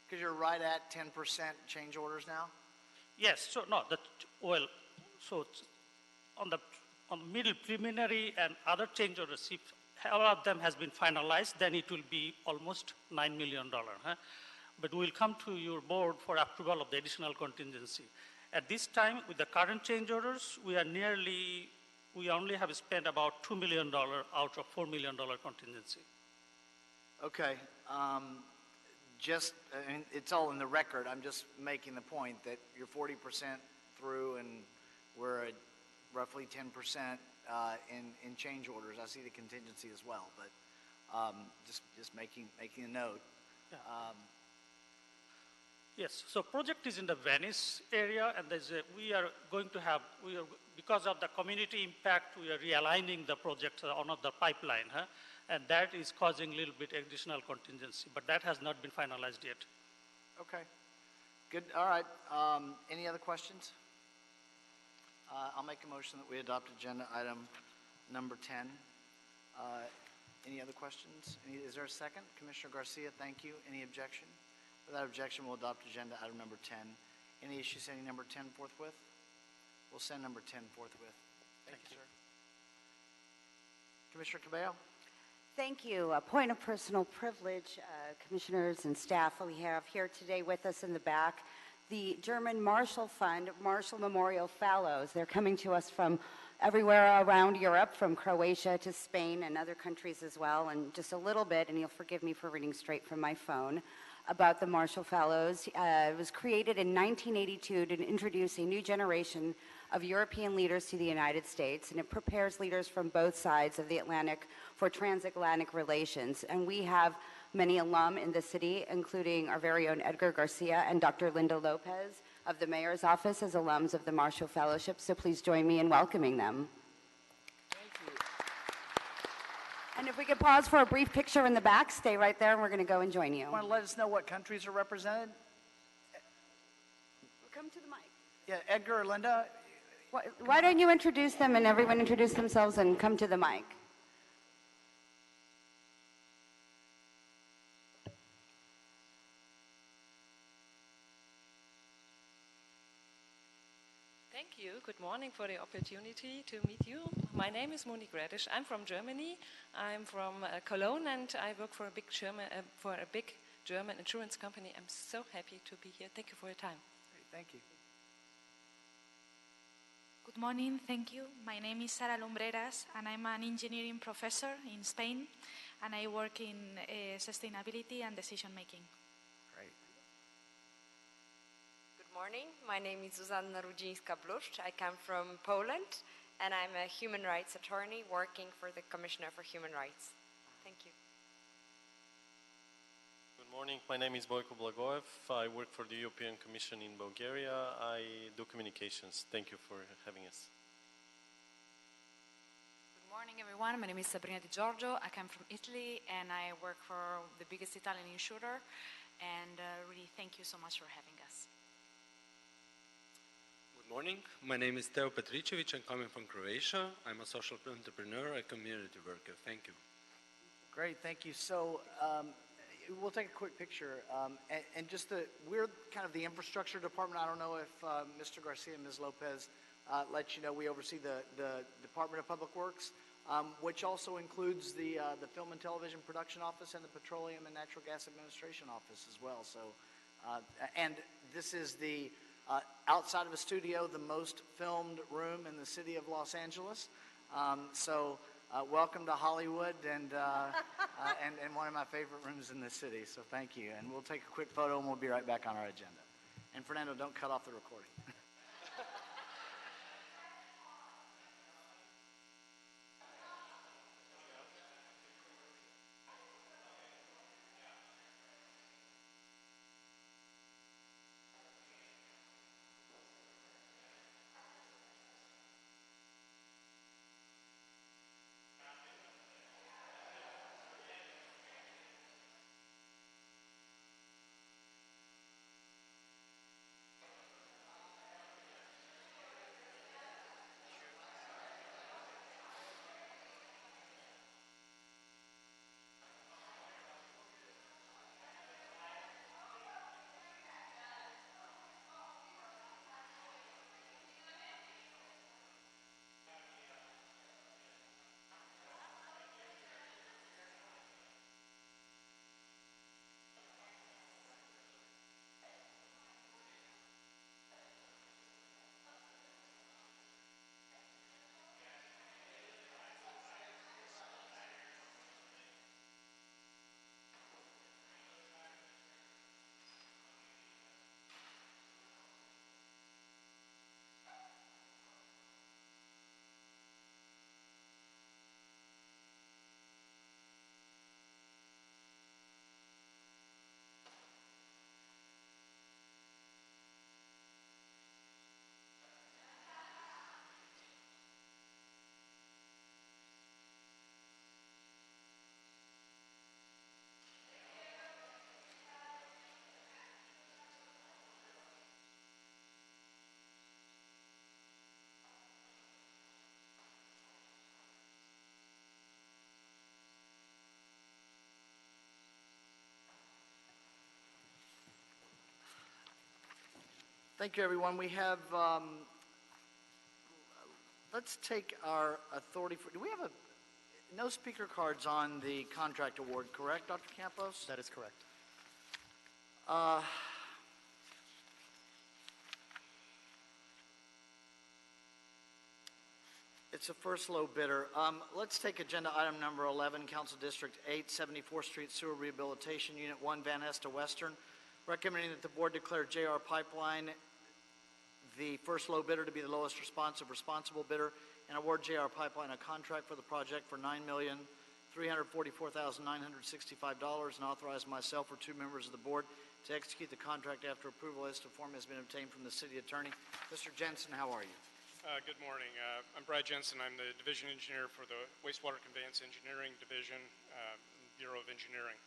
A: Because you're right at 10% change orders now?
C: Yes. So no, so on the middle preliminary and other change orders, if all of them has been finalized, then it will be almost $9 million. But we'll come to your board for approval of the additional contingency. At this time, with the current change orders, we only have spent about $2 million out of $4 million contingency.
A: Okay. And it's all in the record. I'm just making the point that you're 40% through and we're at roughly 10% in change orders. I see the contingency as well, but just making a note.
C: Yeah. Yes, so project is in the Venice area, and because of the community impact, we are realigning the project on the pipeline, and that is causing a little bit additional contingency, but that has not been finalized yet.
A: Okay, good. All right. Any other questions? I'll make a motion that we adopt agenda item number 10. Any other questions? Is there a second? Commissioner Garcia, thank you. Any objection? Without objection, we'll adopt agenda item number 10. Any issue sending number 10 forthwith? We'll send number 10 forthwith. Thank you, sir. Commissioner Cabello?
T: Thank you. A point of personal privilege, commissioners and staff, we have here today with us in the back the German Marshall Fund, Marshall Memorial Fellows. They're coming to us from everywhere around Europe, from Croatia to Spain and other countries as well. And just a little bit, and you'll forgive me for reading straight from my phone, about the Marshall Fellows. It was created in 1982 to introduce a new generation of European leaders to the United States, and it prepares leaders from both sides of the Atlantic for transatlantic relations. And we have many alum in the city, including our very own Edgar Garcia and Dr. Linda Lopez of the Mayor's Office as alums of the Marshall Fellowship, so please join me in welcoming them. And if we could pause for a brief picture in the back, stay right there, and we're going to go and join you.
A: Want to let us know what countries are represented?
T: Come to the mic.
A: Yeah, Edgar or Linda?
T: Why don't you introduce them and everyone introduce themselves and come to the mic?
E: Thank you. Good morning for the opportunity to meet you. My name is Monique Radisch. I'm from Germany. I'm from Cologne, and I work for a big German insurance company. I'm so happy to be here. Thank you for your time.
A: Great, thank you.
V: Good morning. Thank you. My name is Sara Lumbreras, and I'm an engineering professor in Spain, and I work in sustainability and decision making.
A: Great.
W: Good morning. My name is Zuzanna Rudzińska-Bluszcz. I come from Poland, and I'm a human rights attorney working for the Commissioner for Human Rights. Thank you.
X: Good morning. My name is Bojko Blagoev. I work for the European Commission in Bulgaria. I do communications. Thank you for having us.
Y: Good morning, everyone. My name is Sabrina Di Giorgio. I come from Italy, and I work for the biggest Italian insurer. And really, thank you so much for having us.
Z: Good morning. My name is Teo Petricevic. I'm coming from Croatia. I'm a social entrepreneur, a community worker. Thank you.
A: Great, thank you. So we'll take a quick picture. And just we're kind of the infrastructure department. I don't know if Mr. Garcia and Ms. Lopez let you know we oversee the Department of Public Works, which also includes the Film and Television Production Office and the Petroleum and Natural Gas Administration Office as well. So, and this is the outside of a studio, the most filmed room in the city of Los Angeles. Welcome to Hollywood and one of my favorite rooms in the city. So thank you. And we'll take a quick photo and we'll be right back on our agenda. And Fernando, don't cut off the recording. Thank you, everyone. We have, let's take our authority for, do we have no speaker cards on the contract award, correct, Dr. Campos?
B: That is correct.
A: It's a first low bidder. Let's take agenda item number 11, Council District 8, 74th Street Sewer Rehabilitation, Unit 1, Van Ness to Western. Recommending that the board declare JR Pipeline the first low bidder to be the lowest responsible bidder and award JR Pipeline a contract for the project for $9,344,965 and authorize myself or two members of the board to execute the contract after approval as to form has been obtained from the city attorney. Mr. Jensen, how are you?
D: Good morning. I'm Brad Jensen. I'm the division engineer for the Wastewater Conveyance Engineering Division, Bureau of Engineering.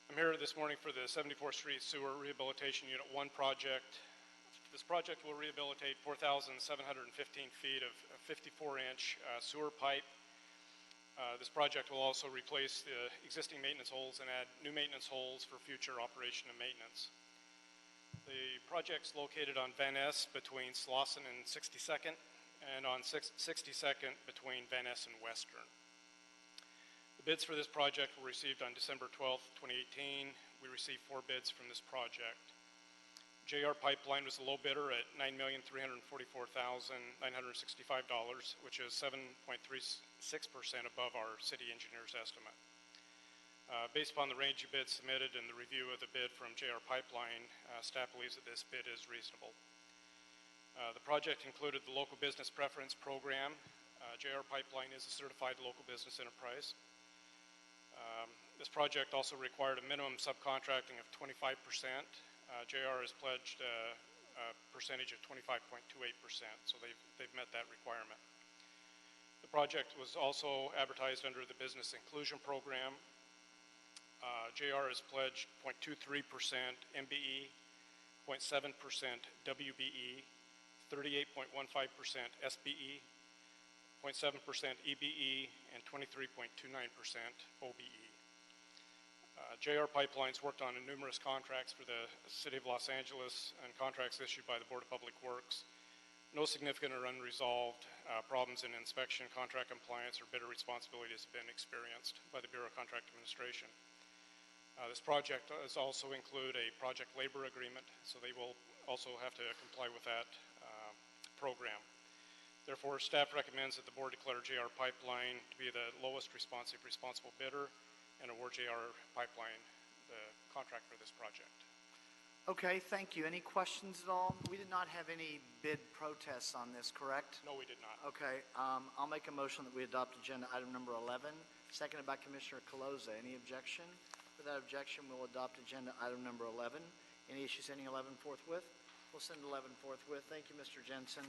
D: I'm here this morning for the 74th Street Sewer Rehabilitation Unit 1 project. This project will rehabilitate 4,715 feet of 54-inch sewer pipe. This project will also replace the existing maintenance holes and add new maintenance holes for future operation and maintenance. The project's located on Van Ness between Slauson and 62nd, and on 62nd between Van Ness and Western. The bids for this project were received on December 12th, 2018. We received 4 bids from this project. JR Pipeline was the low bidder at $9,344,965, which is 7.36% above our city engineer's estimate. Based upon the range of bids submitted and the review of the bid from JR Pipeline, staff believes that this bid is reasonable. The project included the local business preference program. JR Pipeline is a certified local business enterprise. This project also required a minimum subcontracting of 25%. JR has pledged a percentage of 25.28%, so they've met that requirement. The project was also advertised under the Business Inclusion Program. JR has pledged 0.23% MBE, 0.7% WBE, 38.15% SBE, 0.7% EBE, and 23.29% OBE. JR Pipelines worked on numerous contracts for the City of Los Angeles and contracts issued by the Board of Public Works. No significant or unresolved problems in inspection, contract compliance, or bidder responsibility has been experienced by the Bureau of Contract Administration. This project does also include a project labor agreement, so they will also have to comply with that program. Therefore, staff recommends that the board declare JR Pipeline to be the lowest responsible bidder and award JR Pipeline the contract for this project.
A: Okay, thank you. Any questions at all? We did not have any bid protests on this, correct?
D: No, we did not.
A: Okay, I'll make a motion that we adopt agenda item number 11, seconded by Commissioner Caloza. Any objection? Without objection, we'll adopt agenda item number 11. Any issues sending 11 forthwith? We'll send 11 forthwith. Thank you, Mr. Jensen.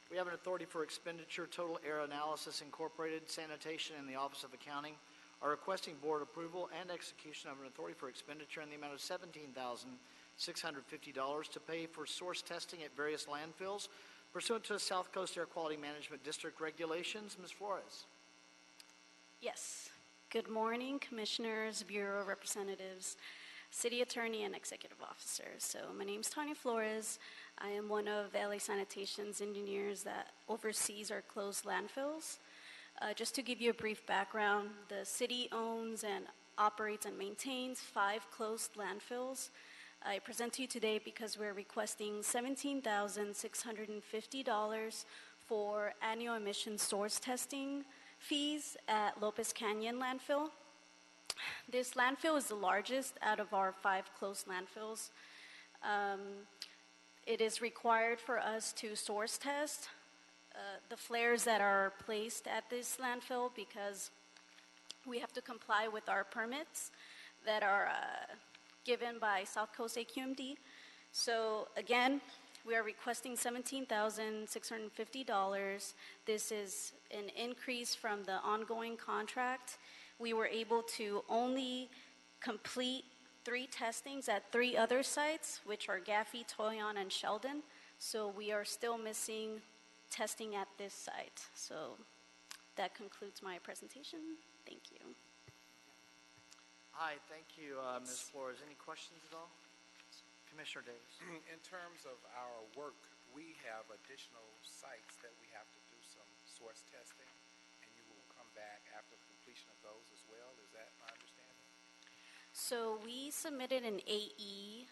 A: We have an authority for expenditure, Total Air Analysis Incorporated, Sanitation, and the Office of Accounting are requesting board approval and execution of an authority for expenditure in the amount of $17,650 to pay for source testing at various landfills pursuant to South Coast Air Quality Management District regulations. Ms. Flores.
G: Yes. Good morning, commissioners, bureau representatives, city attorney, and executive officers. So my name is Tanya Flores. I am one of LA Sanitation's engineers that oversees our closed landfills. Just to give you a brief background, the city owns and operates and maintains 5 closed landfills. I present to you today because we're requesting $17,650 for annual emission source testing fees at Lopez Canyon landfill. This landfill is the largest out of our 5 closed landfills. It is required for us to source test the flares that are placed at this landfill because we have to comply with our permits that are given by South Coast AQMD. So again, we are requesting $17,650. This is an increase from the ongoing contract. We were able to only complete 3 testings at 3 other sites, which are Gaffey, Toyon, and Sheldon. So we are still missing testing at this site. So that concludes my presentation. Thank you.
A: Hi, thank you, Ms. Flores. Any questions at all? Commissioner Davis.
Q: In terms of our work, we have additional sites that we have to do some source testing, and you will come back after the completion of those as well. Is that my understanding?
G: So we submitted an AE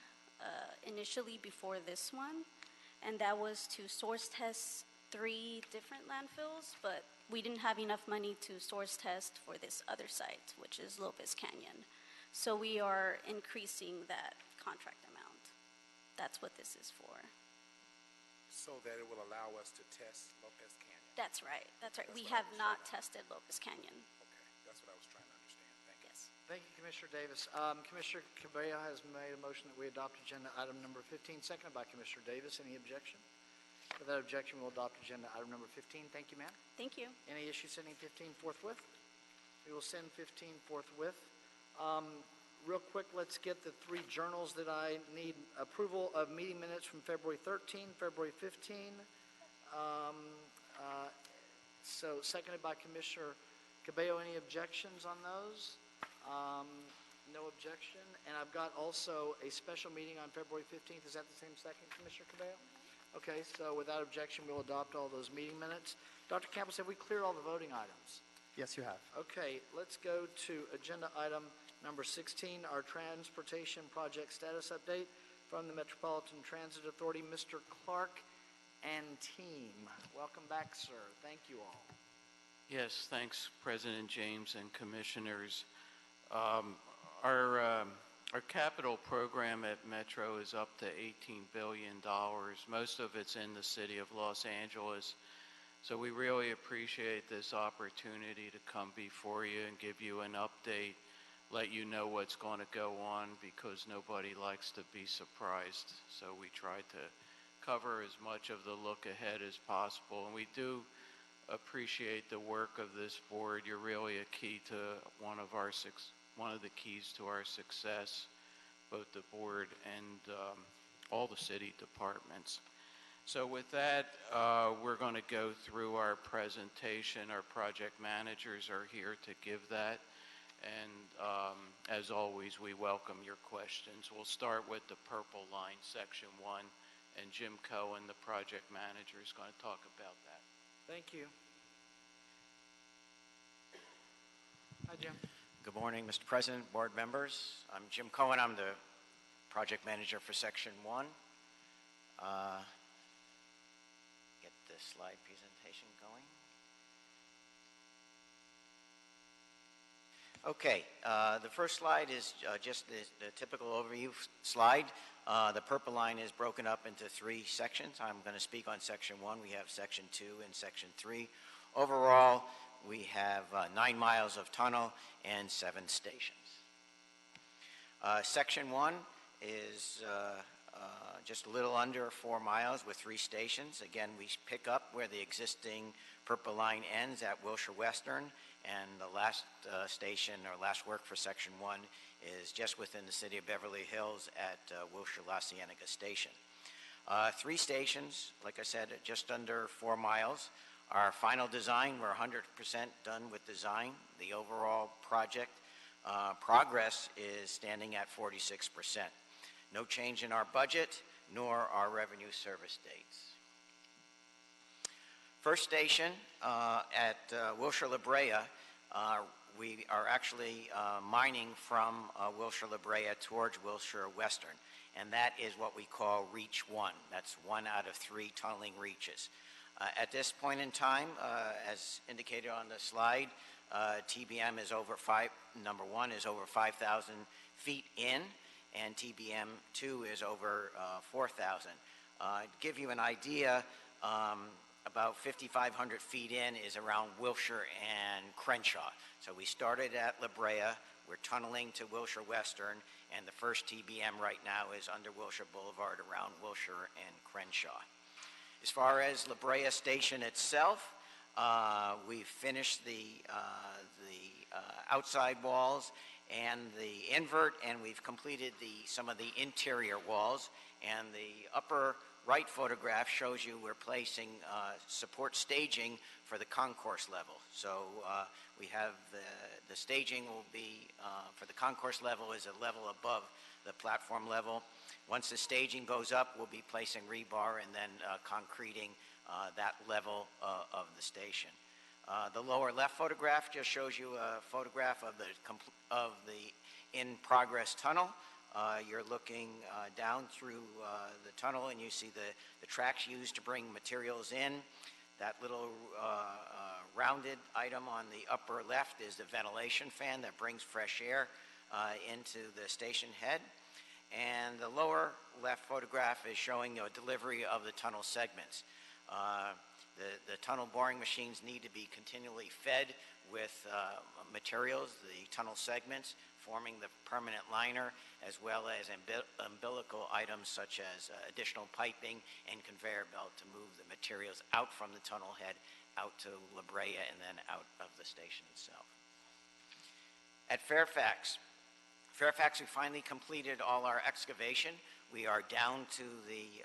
G: initially before this one, and that was to source test 3 different landfills, but we didn't have enough money to source test for this other site, which is Lopez Canyon. So we are increasing that contract amount. That's what this is for.
Q: So that it will allow us to test Lopez Canyon.
G: That's right. That's right.
Q: That's
G: We
Q: what I
G: have
Q: was
G: not tested Lopez Canyon.
Q: Okay, that's what I was trying to understand. Thank you.
G: Yes.
A: Thank you, Commissioner Davis. Commissioner Cabello has made a motion that we adopt agenda item number 15, seconded by Commissioner Davis. Any objection? Without objection, we'll adopt agenda item number 15. Thank you, ma'am.
G: Thank you.
A: Any issue sending 15 forthwith? We will send 15 forthwith. Real quick, let's get the 3 journals that I need approval of: meeting minutes from February 13, February 15. So seconded by Commissioner Cabello. Any objections on those? No objection. And I've got also a special meeting on February 15th. Is that the same second, Commissioner Cabello? Okay, so without objection, we'll adopt all those meeting minutes. Dr. Campos, have we cleared all the voting items?
B: Yes, you have.
A: Okay, let's go to agenda item number 16, our transportation project status update from the Metropolitan Transit Authority. Mr. Clark and team, welcome back, sir. Thank you all.
I: Yes, thanks, President James and commissioners. Our capital program at Metro is up to $18 billion. Most of it's in the city of Los Angeles. So we really appreciate this opportunity to come before you and give you an update, let you know what's going to go on, because nobody likes to be surprised. So we try to cover as much of the look ahead as possible. And we do appreciate the work of this board. You're really a key to one of the keys to our success, both the board and all the city departments. So with that, we're going to go through our presentation. Our project managers are here to give that. And as always, we welcome your questions. We'll start with the purple line, section 1, and Jim Cohen, the project manager, is going to talk about that.
A: Thank you. Hi, Jim.
J: Good morning, Mr. President, board members. I'm Jim Cohen. I'm the project manager for section 1. Get the slide presentation going. Okay, the first slide is just the typical overview slide. The purple line is broken up into 3 sections. I'm going to speak on section 1. We have section 2 and section 3. Overall, we have 9 miles of tunnel and 7 stations. Section 1 is just a little under 4 miles with 3 stations. Again, we pick up where the existing purple line ends at Wilshire Western, and the last station or last work for section 1 is just within the city of Beverly Hills at Wilshire La Cienega Station. 3 stations, like I said, just under 4 miles. Our final design, we're 100% done with design. The overall project progress is standing at 46%. No change in our budget, nor our revenue service dates. First station at Wilshire La Brea, we are actually mining from Wilshire La Brea towards Wilshire Western, and that is what we call Reach 1. That's 1 out of 3 tunneling reaches. At this point in time, as indicated on the slide, TBM is over number 1 is over 5,000 feet in, and TBM 2 is over 4,000. To give you an idea, about 5,500 feet in is around Wilshire and Crenshaw. So we started at La Brea, we're tunneling to Wilshire Western, and the first TBM right now is under Wilshire Boulevard around Wilshire and Crenshaw. As far as La Brea Station itself, we've finished the outside walls, and the invert, and we've completed some of the interior walls. And the upper right photograph shows you we're placing support staging for the concourse level. So we have the staging will be for the concourse level is a level above the platform level. Once the staging goes up, we'll be placing rebar and then concreting that level of the station. The lower left photograph just shows you a photograph of the in-progress tunnel. You're looking down through the tunnel, and you see the tracks used to bring materials in. That little rounded item on the upper left is the ventilation fan that brings fresh air into the station head. And the lower left photograph is showing a delivery of the tunnel segments. The tunnel boring machines need to be continually fed with materials, the tunnel segments, forming the permanent liner, as well as umbilical items such as additional piping and conveyor belt to move the materials out from the tunnel head, out to La Brea, and then out of the station itself. At Fairfax, we finally completed all our excavation. We are down to the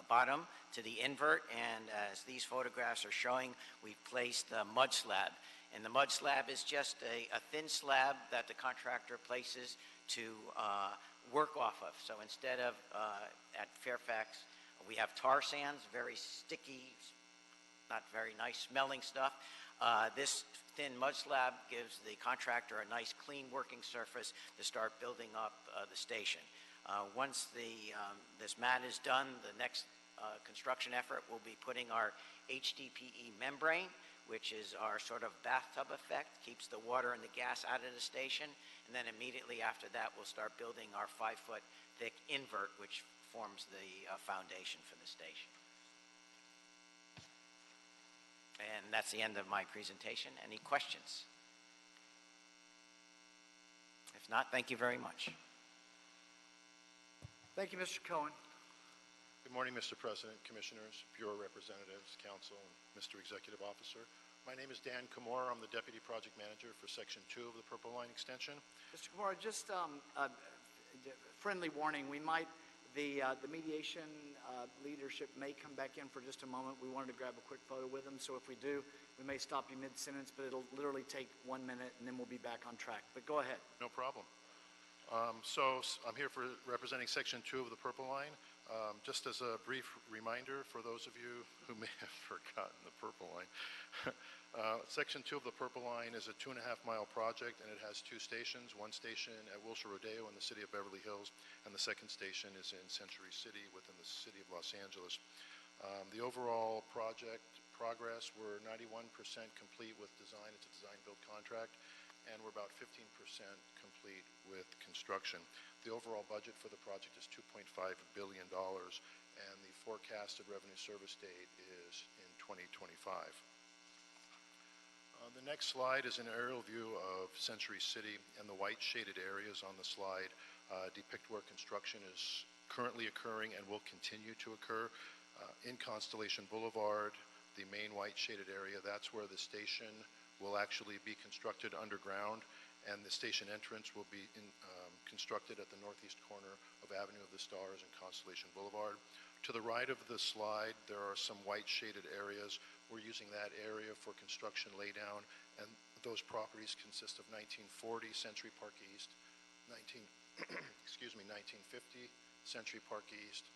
J: bottom, to the invert, and as these photographs are showing, we've placed the mud slab. And the mud slab is just a thin slab that the contractor places to work off of. So instead of, at Fairfax, we have tar sands, very sticky, not very nice smelling stuff. This thin mud slab gives the contractor a nice clean working surface to start building up the station. Once this mat is done, the next construction effort will be putting our HDPE membrane, which is our sort of bathtub effect, keeps the water and the gas out of the station, and then immediately after that we'll start building our 5-foot thick invert, which forms the foundation for the station. And that's the end of my presentation. Any questions? If not, thank you very much.
A: Thank you, Mr. Cohen.
B: Good morning, Mr. President, Commissioners, Bureau Representatives, Council, and Mr. Executive Officer. My name is Dan Kamora. I'm the Deputy Project Manager for Section 2 of the Purple Line Extension.
A: Mr. Kamara, just a friendly warning. We might, the mediation leadership may come back in for just a moment. We wanted to grab a quick photo with them, so if we do, we may stop you mid-sentence, but it'll literally take 1 minute, and then we'll be back on track. But go ahead.
B: No problem. So I'm here for representing Section 2 of the Purple Line. Just as a brief reminder for those of you who may have forgotten the Purple Line, Section 2 of the Purple Line is a 2.5-mile project, and it has 2 stations, one station at Wilshire Rodeo in the city of Beverly Hills, and the second station is in Century City within the city of Los Angeles. The overall project progress, we're 91% complete with design. It's a design-build contract, and we're about 15% complete with construction. The overall budget for the project is $2.5 billion, and the forecasted revenue service date is in 2025. The next slide is an aerial view of Century City, and the white shaded areas on the slide depict where construction is currently occurring and will continue to occur. In Constellation Boulevard, the main white shaded area, that's where the station will actually be constructed underground, and the station entrance will be constructed at the northeast corner of Avenue of the Stars and Constellation Boulevard. To the right of the slide, there are some white shaded areas. We're using that area for construction laydown, and those properties consist of 1940 Century Park East, 1950 Century Park East,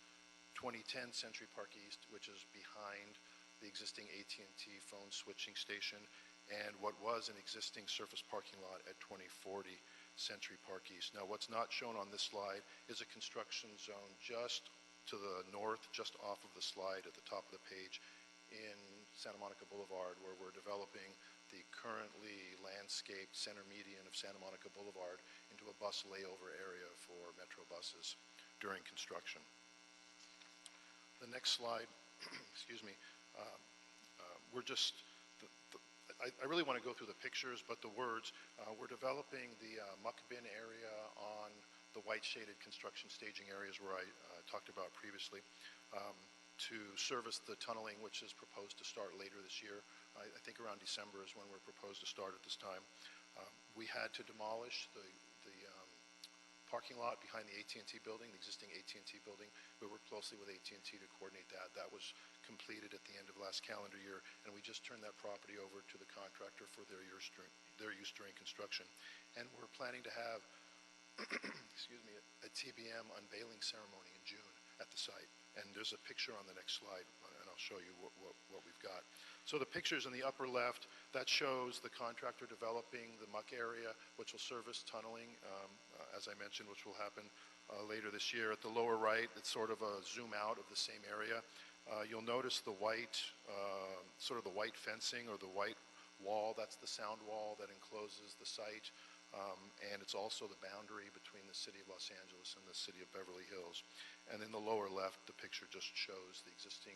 B: 2010 Century Park East, which is behind the existing AT&T phone switching station, and what was an existing surface parking lot at 2040 Century Park East. Now, what's not shown on this slide is a construction zone just to the north, just off of the slide at the top of the page in Santa Monica Boulevard, where we're developing the currently landscaped center median of Santa Monica Boulevard into a bus layover area for Metro buses during construction. The next slide, excuse me, I really want to go through the pictures, but the words. We're developing the muck bin area on the white shaded construction staging areas where I talked about previously to service the tunneling, which is proposed to start later this year. I think around December is when we're proposed to start at this time. We had to demolish the parking lot behind the AT&T building, the existing AT&T building. We worked closely with AT&T to coordinate that. That was completed at the end of last calendar year, and we just turned that property over to the contractor for their use during construction. And we're planning to have, excuse me, a TBM unveiling ceremony in June at the site. And there's a picture on the next slide, and I'll show you what we've got. So the pictures in the upper left, that shows the contractor developing the muck area, which will service tunneling, as I mentioned, which will happen later this year. At the lower right, it's sort of a zoom out of the same area. You'll notice the white, sort of the white fencing or the white wall. That's the sound wall that encloses the site. And it's also the boundary between the city of Los Angeles and the city of Beverly Hills. And in the lower left, the picture just shows the existing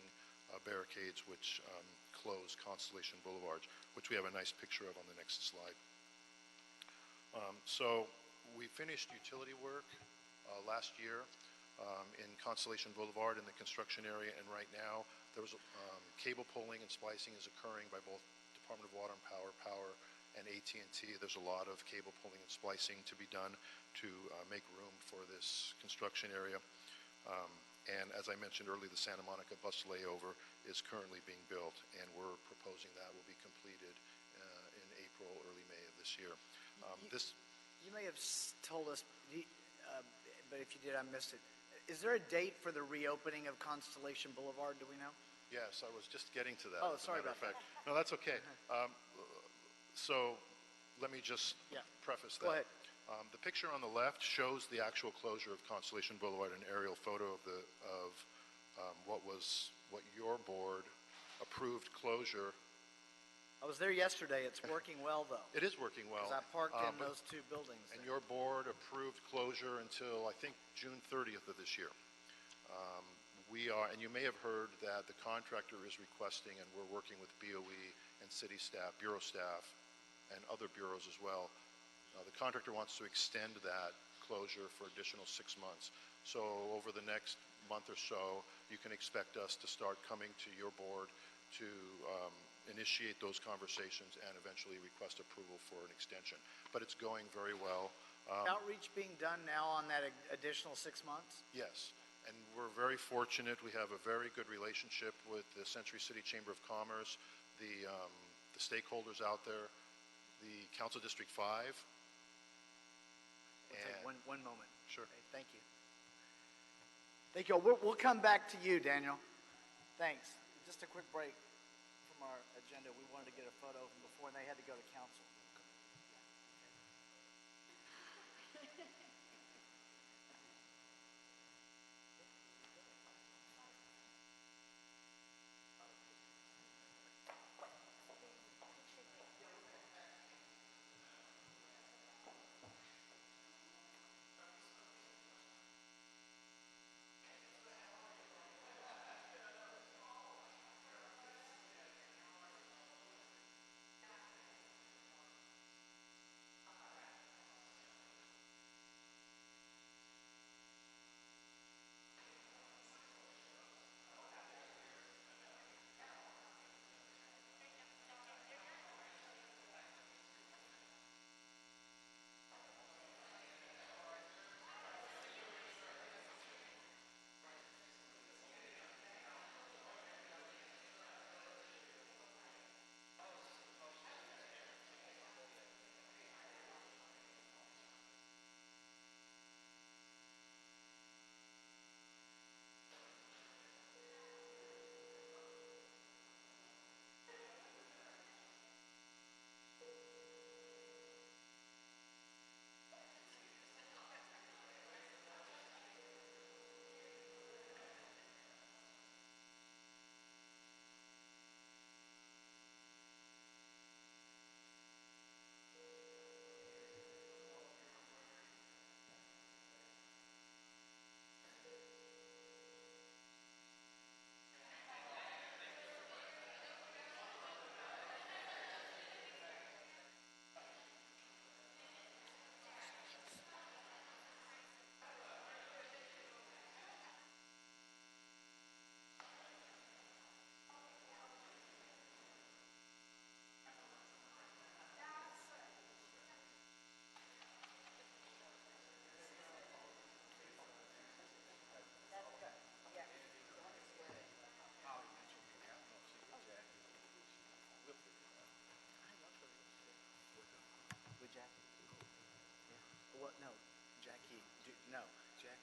B: barricades which close Constellation Boulevard, which we have a nice picture of on the next slide. So we finished utility work last year in Constellation Boulevard in the construction area, and right now there was cable pulling and splicing is occurring by both Department of Water and Power, and AT&T. There's a lot of cable pulling and splicing to be done to make room for this construction area. And as I mentioned earlier, the Santa Monica bus layover is currently being built, and we're proposing that will be completed in April, early May of this year.
A: You may have told us, but if you did, I missed it. Is there a date for the reopening of Constellation Boulevard? Do we know?
B: Yes, I was just getting to that.
A: Oh,
B: as a
A: sorry
B: matter
A: about
B: of fact. No, that's okay. So let me just preface that.
A: Go ahead.
B: The picture on the left shows the actual closure of Constellation Boulevard, an aerial photo of what your board approved closure.
A: I was there yesterday. It's working well, though.
B: It is working well.
A: Because I parked in those two buildings.
B: And your board approved closure until, I think, June 30th of this year. We are, and you may have heard that the contractor is requesting, and we're working with BOE and city staff, bureau staff, and other bureaus as well. The contractor wants to extend that closure for additional 6 months. So over the next month or so, you can expect us to start coming to your board to initiate those conversations and eventually request approval for an extension. But it's going very well.
A: Outreach being done now on that additional 6 months?
B: Yes, and we're very fortunate. We have a very good relationship with the Century City Chamber of Commerce, the stakeholders out there, the Council District 5.
A: We'll take one moment.
B: Sure.
A: Okay, thank you. Thank you. We'll come back to you, Daniel. Thanks. Just a quick break from our agenda. We wanted to get a photo from before, and they had to go to council.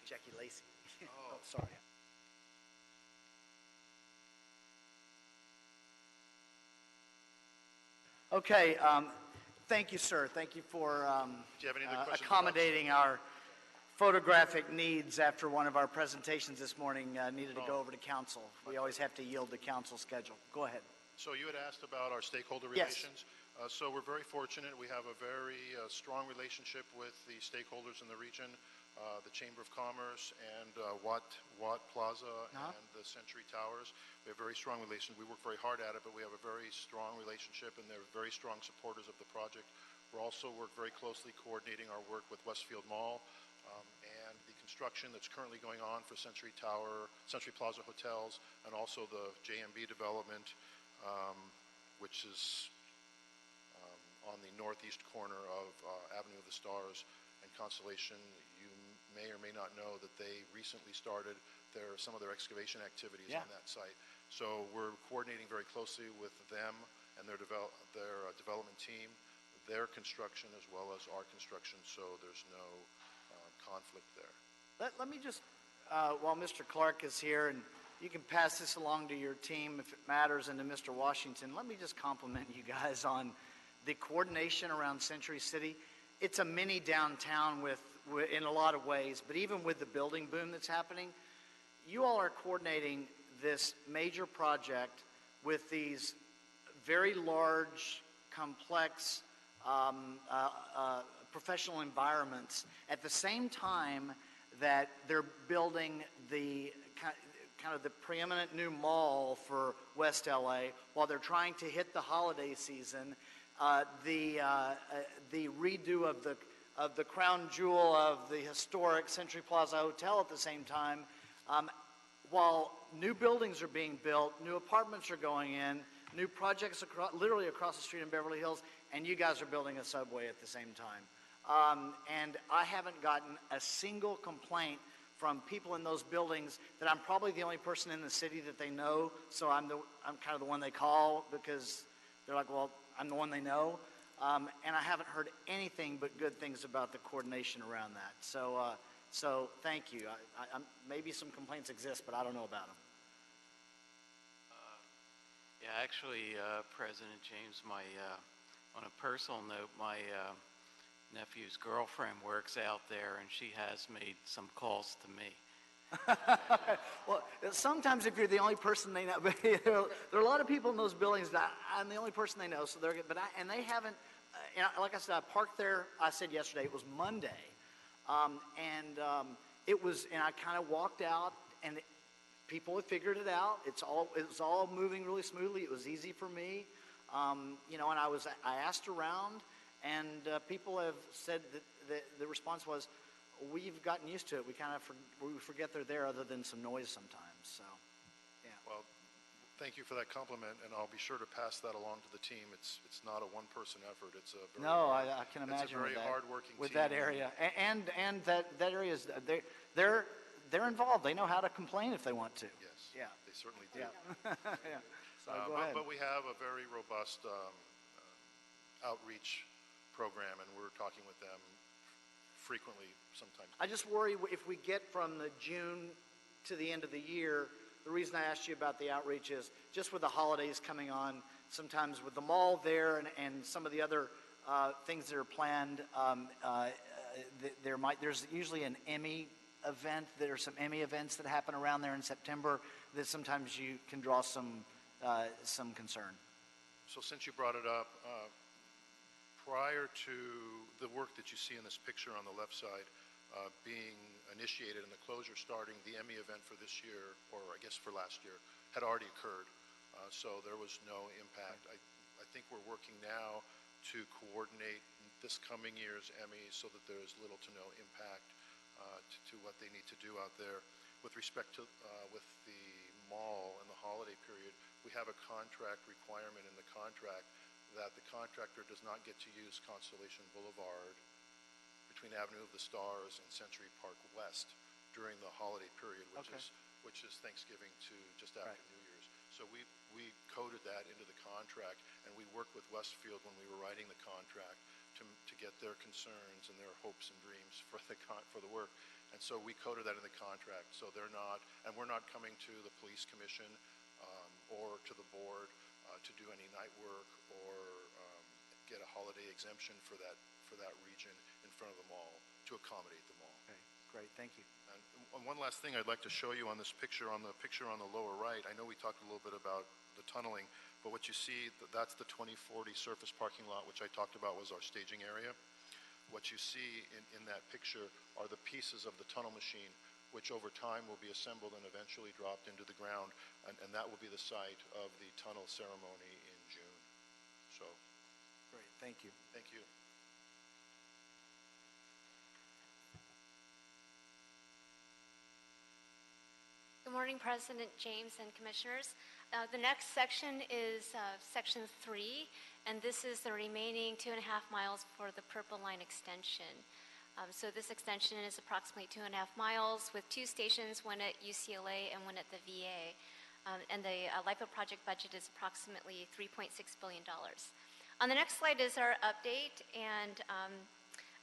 A: Jackie Lacey. Oh, sorry. Okay, thank you, sir. Thank you for
B: Do you have any other questions?
A: accommodating our photographic needs after one of our presentations this morning needed to go over to council. We always have to yield to council schedule. Go ahead.
B: So you had asked about our stakeholder
A: Yes.
B: relations. So we're very fortunate. We have a very strong relationship with the stakeholders in the region, the Chamber of Commerce and Watt Plaza and the Century Towers. We have very strong relations. We work very hard at it, but we have a very strong relationship, and they're very strong supporters of the project. We also work very closely coordinating our work with Westfield Mall and the construction that's currently going on for Century Plaza Hotels, and also the JMB development, which is on the northeast corner of Avenue of the Stars and Constellation. You may or may not know that they recently started some of their excavation activities on that site. So we're coordinating very closely with them and their development team, their construction as well as our construction, so there's no conflict there.
A: Let me just, while Mr. Clark is here, and you can pass this along to your team if it matters, and to Mr. Washington, let me just compliment you guys on the coordination around Century City. It's a mini downtown in a lot of ways, but even with the building boom that's happening, you all are coordinating this major project with these very large, complex, professional environments at the same time that they're building the kind of the preeminent new mall for West LA while they're trying to hit the holiday season. The redo of the crown jewel of the historic Century Plaza Hotel at the same time, while new buildings are being built, new apartments are going in, new projects literally across the street in Beverly Hills, and you guys are building a subway at the same time. And I haven't gotten a single complaint from people in those buildings that I'm probably the only person in the city that they know, so I'm kind of the one they call because they're like, well, I'm the one they know. And I haven't heard anything but good things about the coordination around that. So thank you. Maybe some complaints exist, but I don't know about them.
I: Yeah, actually, President James, on a personal note, my nephew's girlfriend works out there, and she has made some calls to me.
A: Well, sometimes if you're the only person they know, but there are a lot of people in those buildings that I'm the only person they know, so they're good. And they haven't, like I said, I parked there, I said yesterday, it was Monday. It was, and I kind of walked out, and people had figured it out. It was all moving really smoothly. It was easy for me. And I asked around, and people have said that the response was, we've gotten used to it. We forget they're there other than some noise sometimes. So, yeah.
B: Well, thank you for that compliment, and I'll be sure to pass that along to the team. It's not a one-person effort. It's a very
A: I can imagine
B: it's a very hard-working
A: with
B: team.
A: that area, and that area is they're involved. They know how to complain if they want to.
B: Yes.
A: Yeah.
B: They certainly do.
A: Yeah. Yeah. So go ahead.
B: But we have a very robust outreach program, and we're talking with them frequently sometimes.
A: I just worry if we get from the June to the end of the year. The reason I asked you about the outreach is just with the holidays coming on, sometimes with the mall there and some of the other things that are planned, there's usually an Emmy event. There are some Emmy events that happen around there in September that sometimes you can draw some concern.
B: So since you brought it up, prior to the work that you see in this picture on the left side being initiated and the closure starting, the Emmy event for this year, or I guess for last year, had already occurred. So there was no impact. I think we're working now to coordinate this coming year's Emmys so that there is little to no impact to what they need to do out there. With respect to with the mall and the holiday period, we have a contract requirement in the contract that the contractor does not get to use Constellation Boulevard between Avenue of the Stars and Century Park West during the holiday period, which is Thanksgiving to just after New Year's. So we coded that into the contract, and we worked with Westfield when we were writing the contract to get their concerns and their hopes and dreams for the work. And so we coded that in the contract, so they're not, and we're not coming to the police commission or to the board to do any night work or get a holiday exemption for that region in front of the mall to accommodate the mall.
A: Okay, great, thank you.
B: And one last thing I'd like to show you on this picture, on the picture on the lower right, I know we talked a little bit about the tunneling, but what you see, that's the 2040 surface parking lot, which I talked about was our staging area. What you see in that picture are the pieces of the tunnel machine, which over time will be assembled and eventually dropped into the ground, and that will be the site of the tunnel ceremony in June. So,
A: Great, thank you.
B: thank you.
F: Good morning, President James and Commissioners. The next section is Section 3, and this is the remaining 2.5 miles for the Purple Line extension. So this extension is approximately 2.5 miles with 2 stations, one at UCLA and one at the VA. And the LIPA project budget is approximately $3.6 billion. On the next slide is our update, and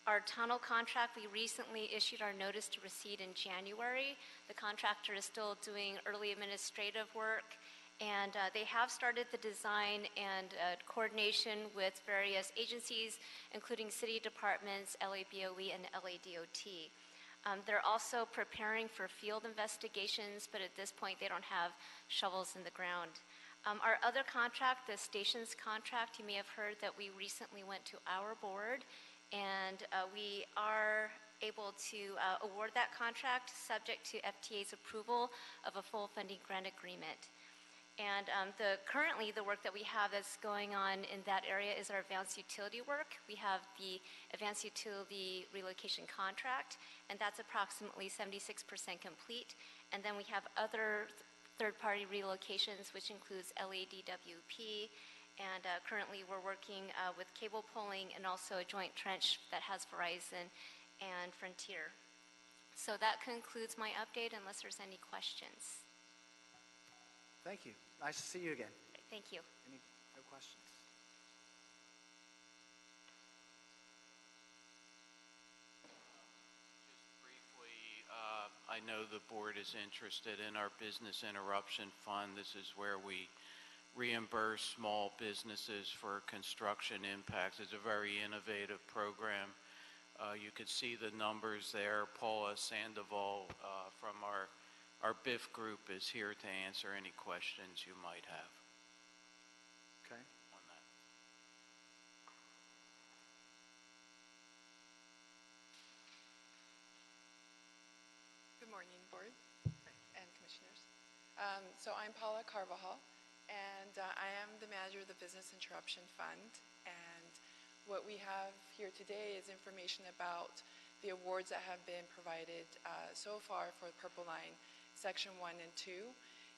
F: our tunnel contract, we recently issued our notice to proceed in January. The contractor is still doing early administrative work, and they have started the design and coordination with various agencies, including city departments, LABOE, and LADOT. They're also preparing for field investigations, but at this point they don't have shovels in the ground. Our other contract, the stations contract, you may have heard that we recently went to our board, and we are able to award that contract subject to FTA's approval of a full funding grant agreement. And currently the work that we have that's going on in that area is our advanced utility work. We have the advanced utility relocation contract, and that's approximately 76% complete. And then we have other third-party relocations, which includes LADWP, and currently we're working with cable pulling and also a joint trench that has Verizon and Frontier. So that concludes my update unless there's any questions.
A: Thank you. Nice to see you again.
F: Thank you.
A: Any other questions?
I: I know the board is interested in our business interruption fund. This is where we reimburse small businesses for construction impacts. It's a very innovative program. You could see the numbers there. Paula Sandoval from our BIF group is here to answer any questions you might have.
A: Okay.
I: On that.
L: Good morning, Board and Commissioners. So I'm Paula Carvajal, and I am the manager of the Business Interruption Fund. And what we have here today is information about the awards that have been provided so far for the Purple Line Section 1 and 2.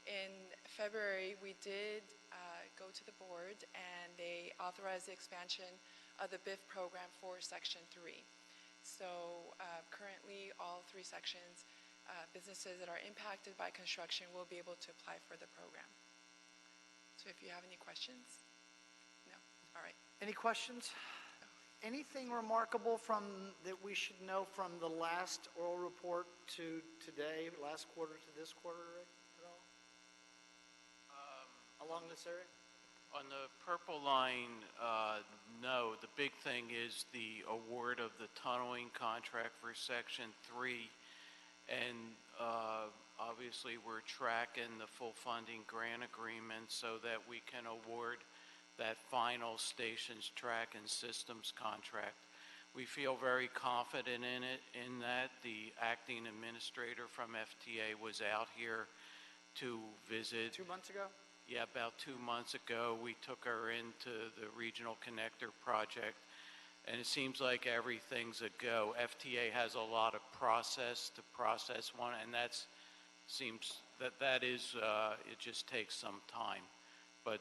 L: In February, we did go to the board, and they authorized the expansion of the BIF program for Section 3. So currently, all 3 sections, businesses that are impacted by construction will be able to apply for the program. So if you have any questions? No? All right.
A: Any questions? Anything remarkable that we should know from the last oral report to today, last quarter to this quarter, Rick, at all? Along this area?
I: On the Purple Line, no. The big thing is the award of the tunneling contract for Section 3. And obviously we're tracking the full funding grant agreement so that we can award that final stations track and systems contract. We feel very confident in it, in that the acting administrator from FTA was out here to visit.
A: 2 months ago?
I: Yeah, about 2 months ago. We took her into the Regional Connector project, and it seems like everything's a go. FTA has a lot of process to process one, and it just takes some time. But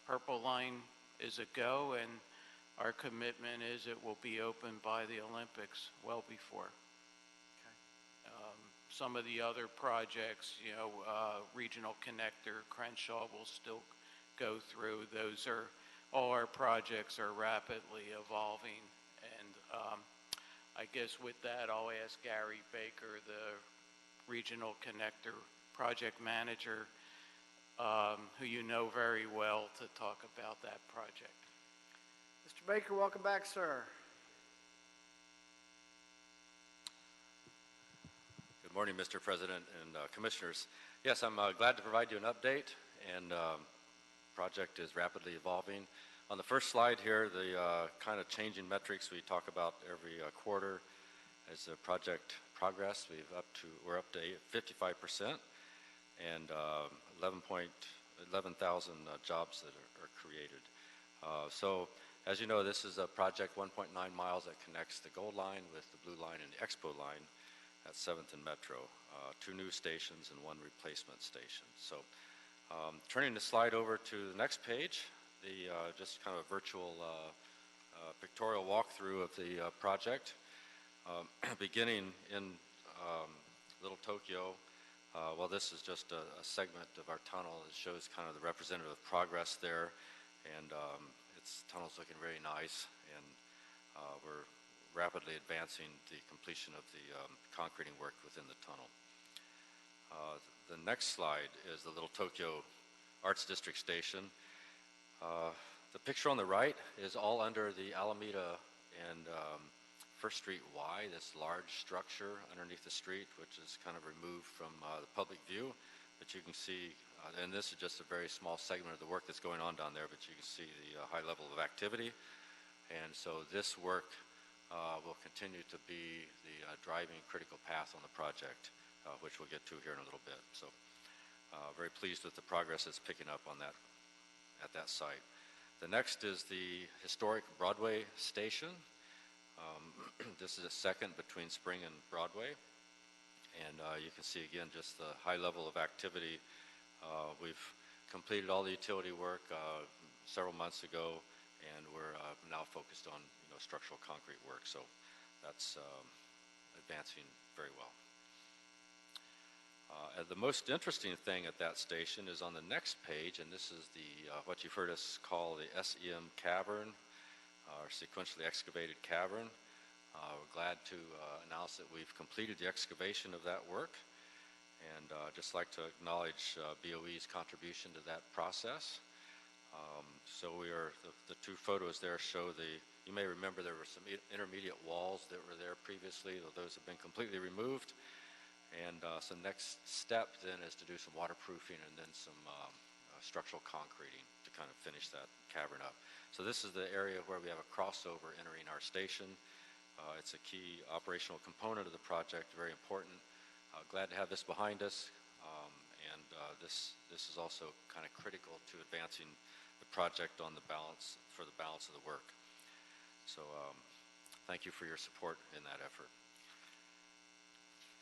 I: Purple Line is a go, and our commitment is it will be open by the Olympics well before. Some of the other projects, Regional Connector, Crenshaw will still go through. All our projects are rapidly evolving, and I guess with that, I'll ask Gary Baker, the Regional Connector Project Manager, who you know very well, to talk about that project.
A: Mr. Baker, welcome back, sir.
M: Good morning, Mr. President and Commissioners. Yes, I'm glad to provide you an update, and project is rapidly evolving. On the first slide here, the kind of changing metrics we talk about every quarter as the project progress. We're up to 55% and 11,000 jobs that are created. So as you know, this is a project 1.9 miles that connects the Gold Line with the Blue Line and the Expo Line at 7th and Metro. 2 new stations and 1 replacement station. So turning the slide over to the next page, the just kind of a virtual pictorial walkthrough of the project. Beginning in Little Tokyo, well, this is just a segment of our tunnel that shows kind of the representative progress there, and tunnel's looking very nice, and we're rapidly advancing the completion of the concreting work within the tunnel. The next slide is the Little Tokyo Arts District Station. The picture on the right is all under the Alameda and First Street Y, this large structure underneath the street, which is kind of removed from the public view. But you can see, and this is just a very small segment of the work that's going on down there, but you can see the high level of activity. And so this work will continue to be the driving critical path on the project, which we'll get to here in a little bit. So very pleased with the progress that's picking up on that at that site. The next is the historic Broadway station. This is a second between Spring and Broadway. And you can see again just the high level of activity. We've completed all the utility work several months ago, and we're now focused on structural concrete work. So that's advancing very well. The most interesting thing at that station is on the next page, and this is the what you've heard us call the SEM cavern, or sequentially excavated cavern. We're glad to announce that we've completed the excavation of that work, and just like to acknowledge BOE's contribution to that process. So the 2 photos there show you may remember there were some intermediate walls that were there previously, though those have been completely removed. And so next step then is to do some waterproofing and then some structural concreting to kind of finish that cavern up. So this is the area where we have a crossover entering our station. It's a key operational component of the project, very important. Glad to have this behind us, and this is also kind of critical to advancing the project on the balance of the work. So thank you for your support in that effort.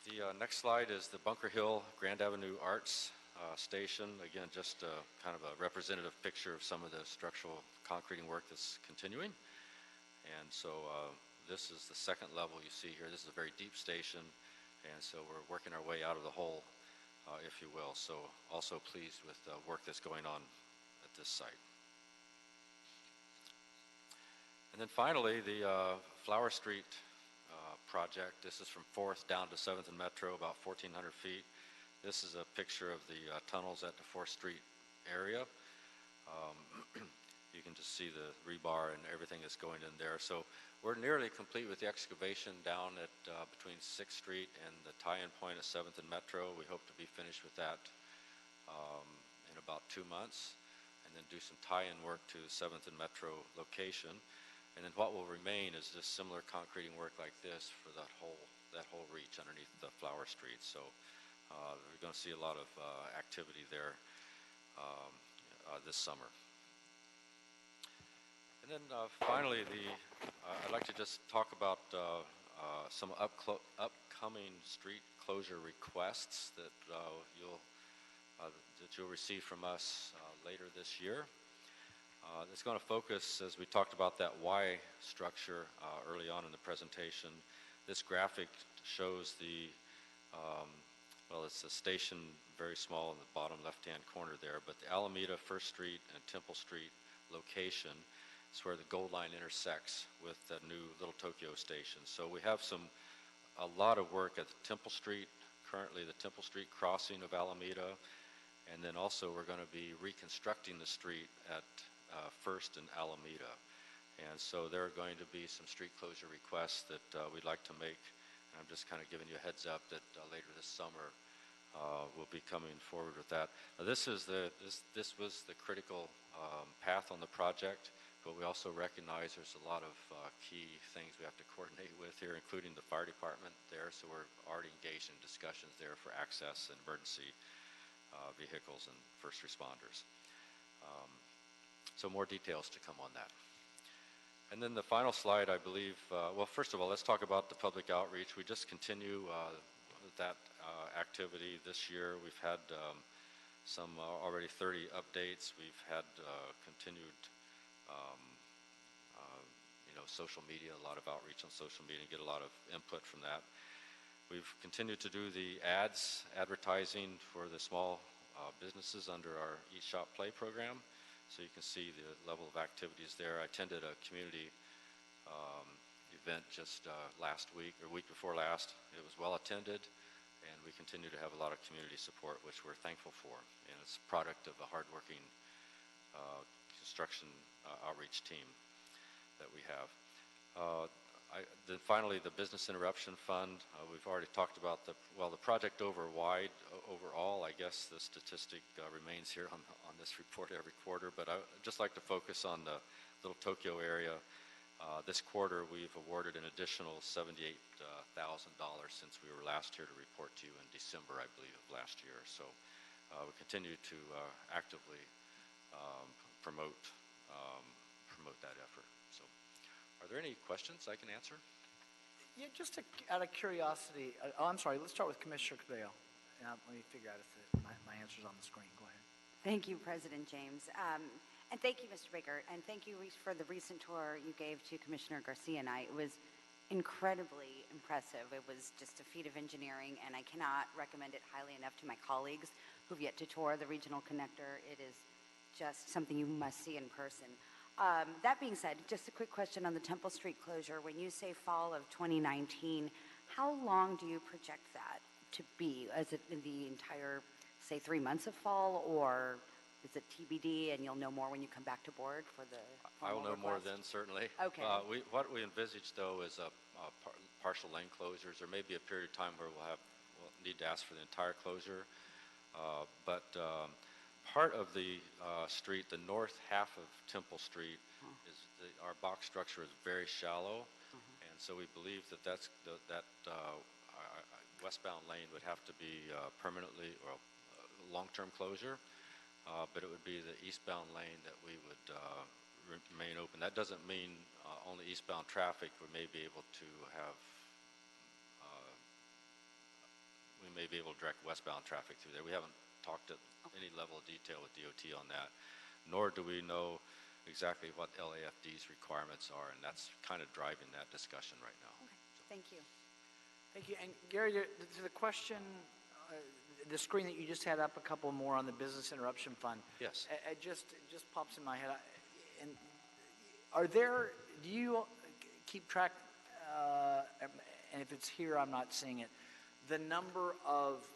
M: The next slide is the Bunker Hill Grand Avenue Arts Station. Again, just kind of a representative picture of some of the structural concreting work that's continuing. And so this is the second level you see here. This is a very deep station, and so we're working our way out of the hole, if you will. So also pleased with the work that's going on at this site. And then finally, the Flower Street project. This is from 4th down to 7th and Metro, about 1,400 feet. This is a picture of the tunnels at the 4th Street area. You can just see the rebar and everything that's going in there. So we're nearly complete with the excavation down at between 6th Street and the tie-in point at 7th and Metro. We hope to be finished with that in about 2 months, and then do some tie-in work to 7th and Metro location. And then what will remain is just similar concreting work like this for that whole reach underneath the Flower Street. So we're going to see a lot of activity there this summer. And then finally, I'd like to just talk about some upcoming street closure requests that you'll receive from us later this year. It's going to focus, as we talked about that Y structure early on in the presentation. This graphic shows it's a station very small in the bottom left-hand corner there, but the Alameda, First Street, and Temple Street location It's where the Gold Line intersects with the new Little Tokyo station. So we have a lot of work at Temple Street, currently the Temple Street crossing of Alameda, and then also we're going to be reconstructing the street at First and Alameda. And so there are going to be some street closure requests that we'd like to make. And I'm just kind of giving you a heads up that later this summer we'll be coming forward with that. Now this was the critical path on the project, but we also recognize there's a lot of key things we have to coordinate with here, including the fire department there. So we're already engaged in discussions there for access and emergency vehicles and first responders. So more details to come on that. And then the final slide, I believe, well, first of all, let's talk about the public outreach. We just continue that activity this year. We've had some already 30 updates. We've had continued, social media, a lot of outreach on social media, and get a lot of input from that. We've continued to do the advertising for the small businesses under our Eat, Shop, Play program. So you can see the level of activities there. I attended a community event just last week, or week before last. It was well attended, and we continue to have a lot of community support, which we're thankful for. And it's a product of a hardworking construction outreach team that we have. Then finally, the Business Interruption Fund. We've already talked about the project overall, I guess the statistic remains here on this report every quarter, but I'd just like to focus on the Little Tokyo area. This quarter, we've awarded an additional $78,000 since we were last here to report to you in December, I believe, of last year. So we continue to actively promote that effort. So, are there any questions I can answer?
A: Yeah, just out of curiosity, I'm sorry, let's start with Commissioner Cabello. Let me figure out if my answer's on the screen. Go ahead.
T: Thank you, President James. And thank you, Mr. Baker. And thank you for the recent tour you gave to Commissioner Garcia and I. It was incredibly impressive. It was just a feat of engineering, and I cannot recommend it highly enough to my colleagues who've yet to tour the regional connector. It is just something you must see in person. That being said, just a quick question on the Temple Street closure. When you say fall of 2019, how long do you project that to be? Is it in the entire, say, 3 months of fall, or is it TBD and you'll know more when you come back to board for the
M: I will know more
T: request?
M: then, certainly.
T: Okay.
M: What we envisage, though, is partial lane closures. There may be a period of time where we'll need to ask for the entire closure. But part of the street, the north half of Temple Street, is our box structure is very shallow, and so we believe that westbound lane would have to be permanently or long-term closure, but it would be the eastbound lane that we would remain open. That doesn't mean only eastbound traffic. We may be able to direct westbound traffic through there. We haven't talked at any level of detail with DOT on that, nor do we know exactly what LAFD's requirements are, and that's kind of driving that discussion right now.
T: Okay. Thank you.
A: Thank you. And Gary, to the question, the screen that you just had up, a couple more on the Business Interruption Fund.
M: Yes.
A: It just pops in my head. And do you keep track, and if it's here, I'm not seeing it, the number of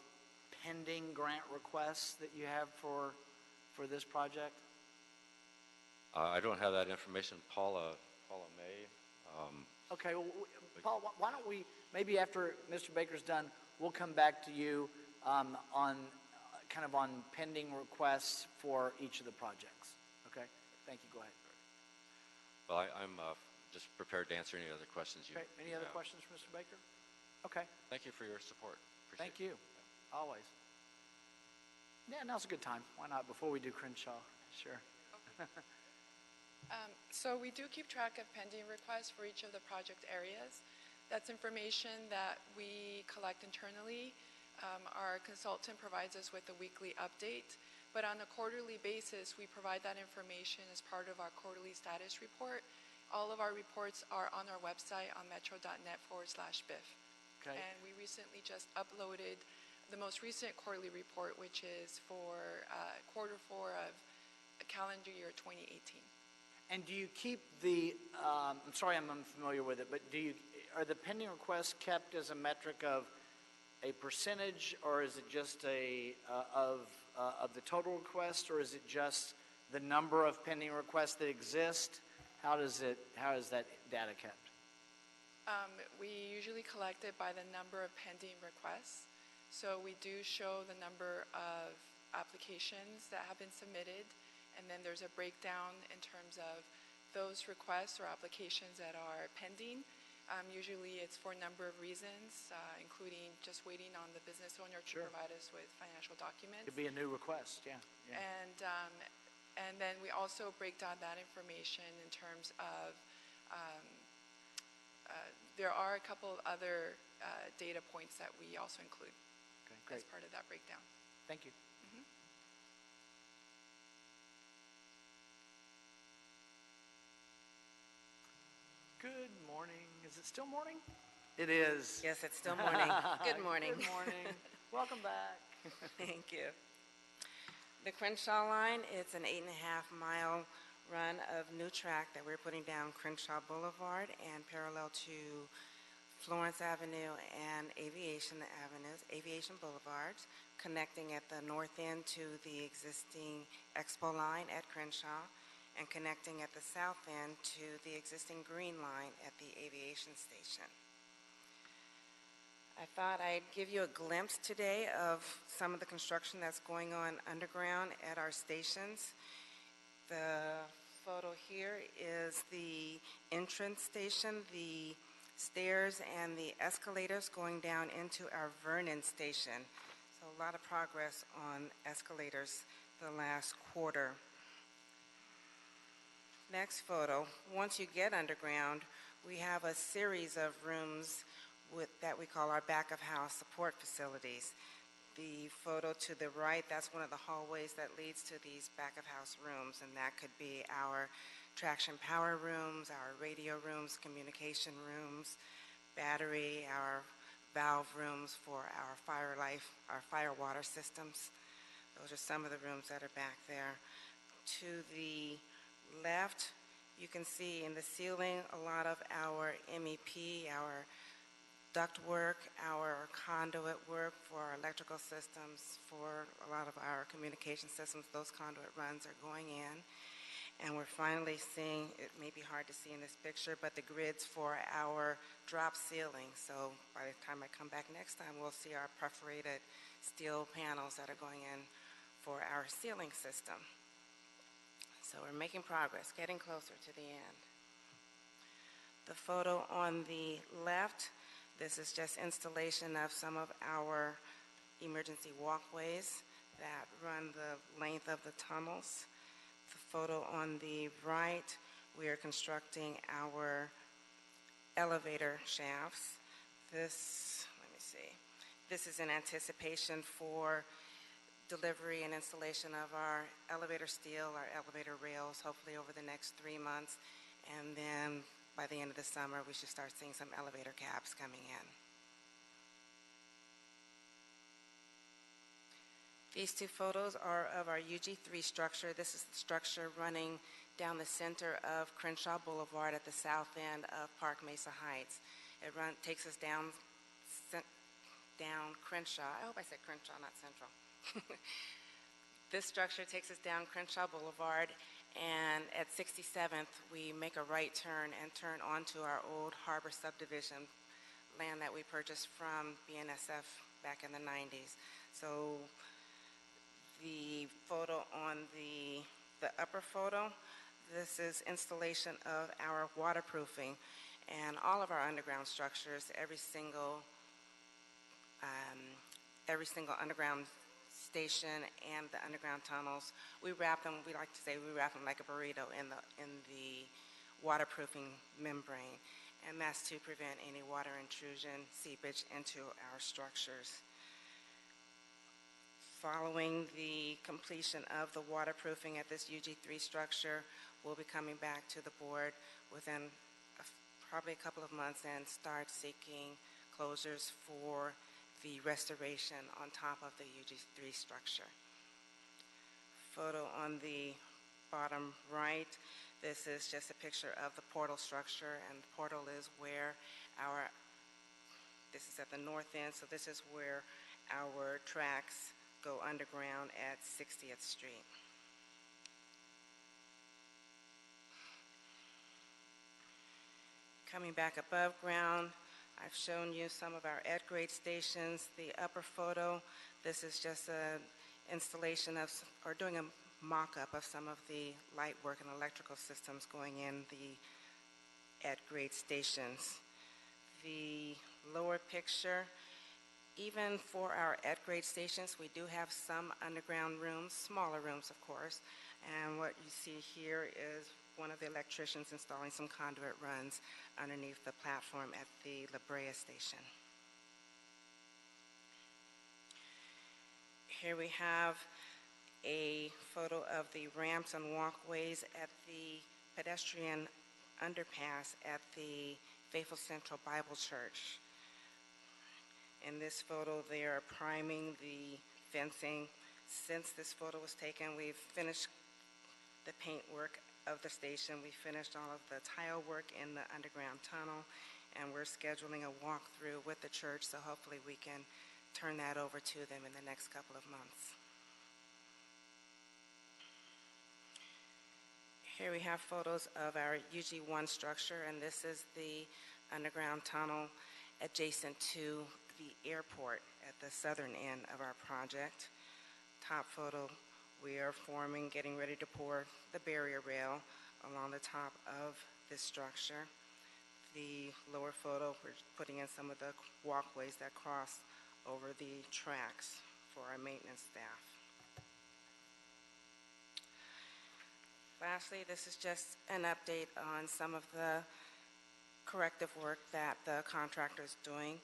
A: pending grant requests that you have for this project?
M: I don't have that information. Paula may.
A: Okay, well, Paul, why don't we, maybe after Mr. Baker's done, we'll come back to you on pending requests for each of the projects. Okay? Thank you. Go ahead.
M: Well, I'm just prepared to answer any other questions you
A: Okay. Any other questions for Mr. Baker? Okay.
M: Thank you for your support.
A: Thank you. Always. Yeah, now's a good time. Why not? Before we do Crenshaw. Sure.
L: So we do keep track of pending requests for each of the project areas. That's information that we collect internally. Our consultant provides us with a weekly update, but on a quarterly basis, we provide that information as part of our quarterly status report. All of our reports are on our website on metro.net/BIF.
A: Okay.
L: And we recently just uploaded the most recent quarterly report, which is for quarter 4 of calendar year 2018.
A: And do you keep the, I'm sorry I'm unfamiliar with it, but are the pending requests kept as a metric of a percentage, or is it just of the total request, or is it just the number of pending requests that exist? How is that data kept?
L: We usually collect it by the number of pending requests. So we do show the number of applications that have been submitted, and then there's a breakdown in terms of those requests or applications that are pending. Usually it's for a number of reasons, including just waiting on the business owner to provide us with financial documents.
A: It'd be a new request, yeah.
L: And then we also break down that information in terms of, there are a couple of other data points that we also include as part of that breakdown.
A: Thank you. Good morning. Is it still morning? It is.
H: Yes, it's still morning. Good morning.
A: Good morning. Welcome back.
H: Thank you. The Crenshaw line, it's an 8.5-mile run of new track that we're putting down Crenshaw Boulevard and parallel to Florence Avenue and Aviation Boulevards, connecting at the north end to the existing Expo line at Crenshaw, and connecting at the south end to the existing green line at the aviation station. I thought I'd give you a glimpse today of some of the construction that's going on underground at our stations. The photo here is the entrance station, the stairs and the escalators going down into our Vernon station. So a lot of progress on escalators the last quarter. Next photo, once you get underground, we have a series of rooms that we call our back of house support facilities. The photo to the right, that's one of the hallways that leads to these back of house rooms, and that could be our traction power rooms, our radio rooms, communication rooms, battery, our valve rooms for our fire water systems. Those are some of the rooms that are back there. To the left, you can see in the ceiling a lot of our MEP, our duct work, our conduit work for our electrical systems, for a lot of our communication systems. Those conduit runs are going in. And we're finally seeing, it may be hard to see in this picture, but the grids for our drop ceiling. So by the time I come back next time, we'll see our perforated steel panels that are going in for our ceiling system. So we're making progress, getting closer to the end. The photo on the left, this is just installation of some of our emergency walkways that run the length of the tunnels. The photo on the right, we are constructing our elevator shafts. This is in anticipation for delivery and installation of our elevator steel, our elevator rails, hopefully over the next 3 months. And then by the end of the summer, we should start seeing some elevator cabs coming in. These two photos are of our UG3 structure. This is the structure running down the center of Crenshaw Boulevard at the south end of Park Mesa Heights. It takes us down Crenshaw. I hope I said Crenshaw, not Central. This structure takes us down Crenshaw Boulevard, and at 67th, we make a right turn and turn onto our old Harbor subdivision land that we purchased from BNSF back in the 90s. So the photo on the upper photo, this is installation of our waterproofing, and all of our underground structures, every single underground station and the underground tunnels, we wrap them, we like to say we wrap them like a burrito in the waterproofing membrane, and that's to prevent any water intrusion, seepage into our structures. Following the completion of the waterproofing at this UG3 structure, we'll be coming back to the board within probably a couple of months and start seeking closures for the restoration on top of the UG3 structure. Photo on the bottom right, This is just a picture of the portal structure, and the portal is where this is at the north end, so this is where our tracks go underground at 60th Street. Coming back above ground, I've shown you some of our at-grade stations. The upper photo, this is just an installation of, or doing a mock-up of some of the light work and electrical systems going in the at-grade stations. The lower picture, even for our at-grade stations, we do have some underground rooms, smaller rooms of course, and what you see here is one of the electricians installing some conduit runs underneath the platform at the La Brea station. Here we have a photo of the ramps and walkways at the pedestrian underpass at the Faithful Central Bible Church. In this photo, they are priming the fencing. Since this photo was taken, we've finished the paint work of the station. We finished all of the tile work in the underground tunnel, and we're scheduling a walkthrough with the church, so hopefully we can turn that over to them in the next couple of months. Here we have photos of our UG1 structure, and this is the underground tunnel adjacent to the airport at the southern end of our project. Top photo, we are getting ready to pour the barrier rail along the top of this structure. The lower photo, we're putting in some of the walkways that cross over the tracks for our maintenance staff. Lastly, this is just an update on some of the corrective work that the contractor is doing.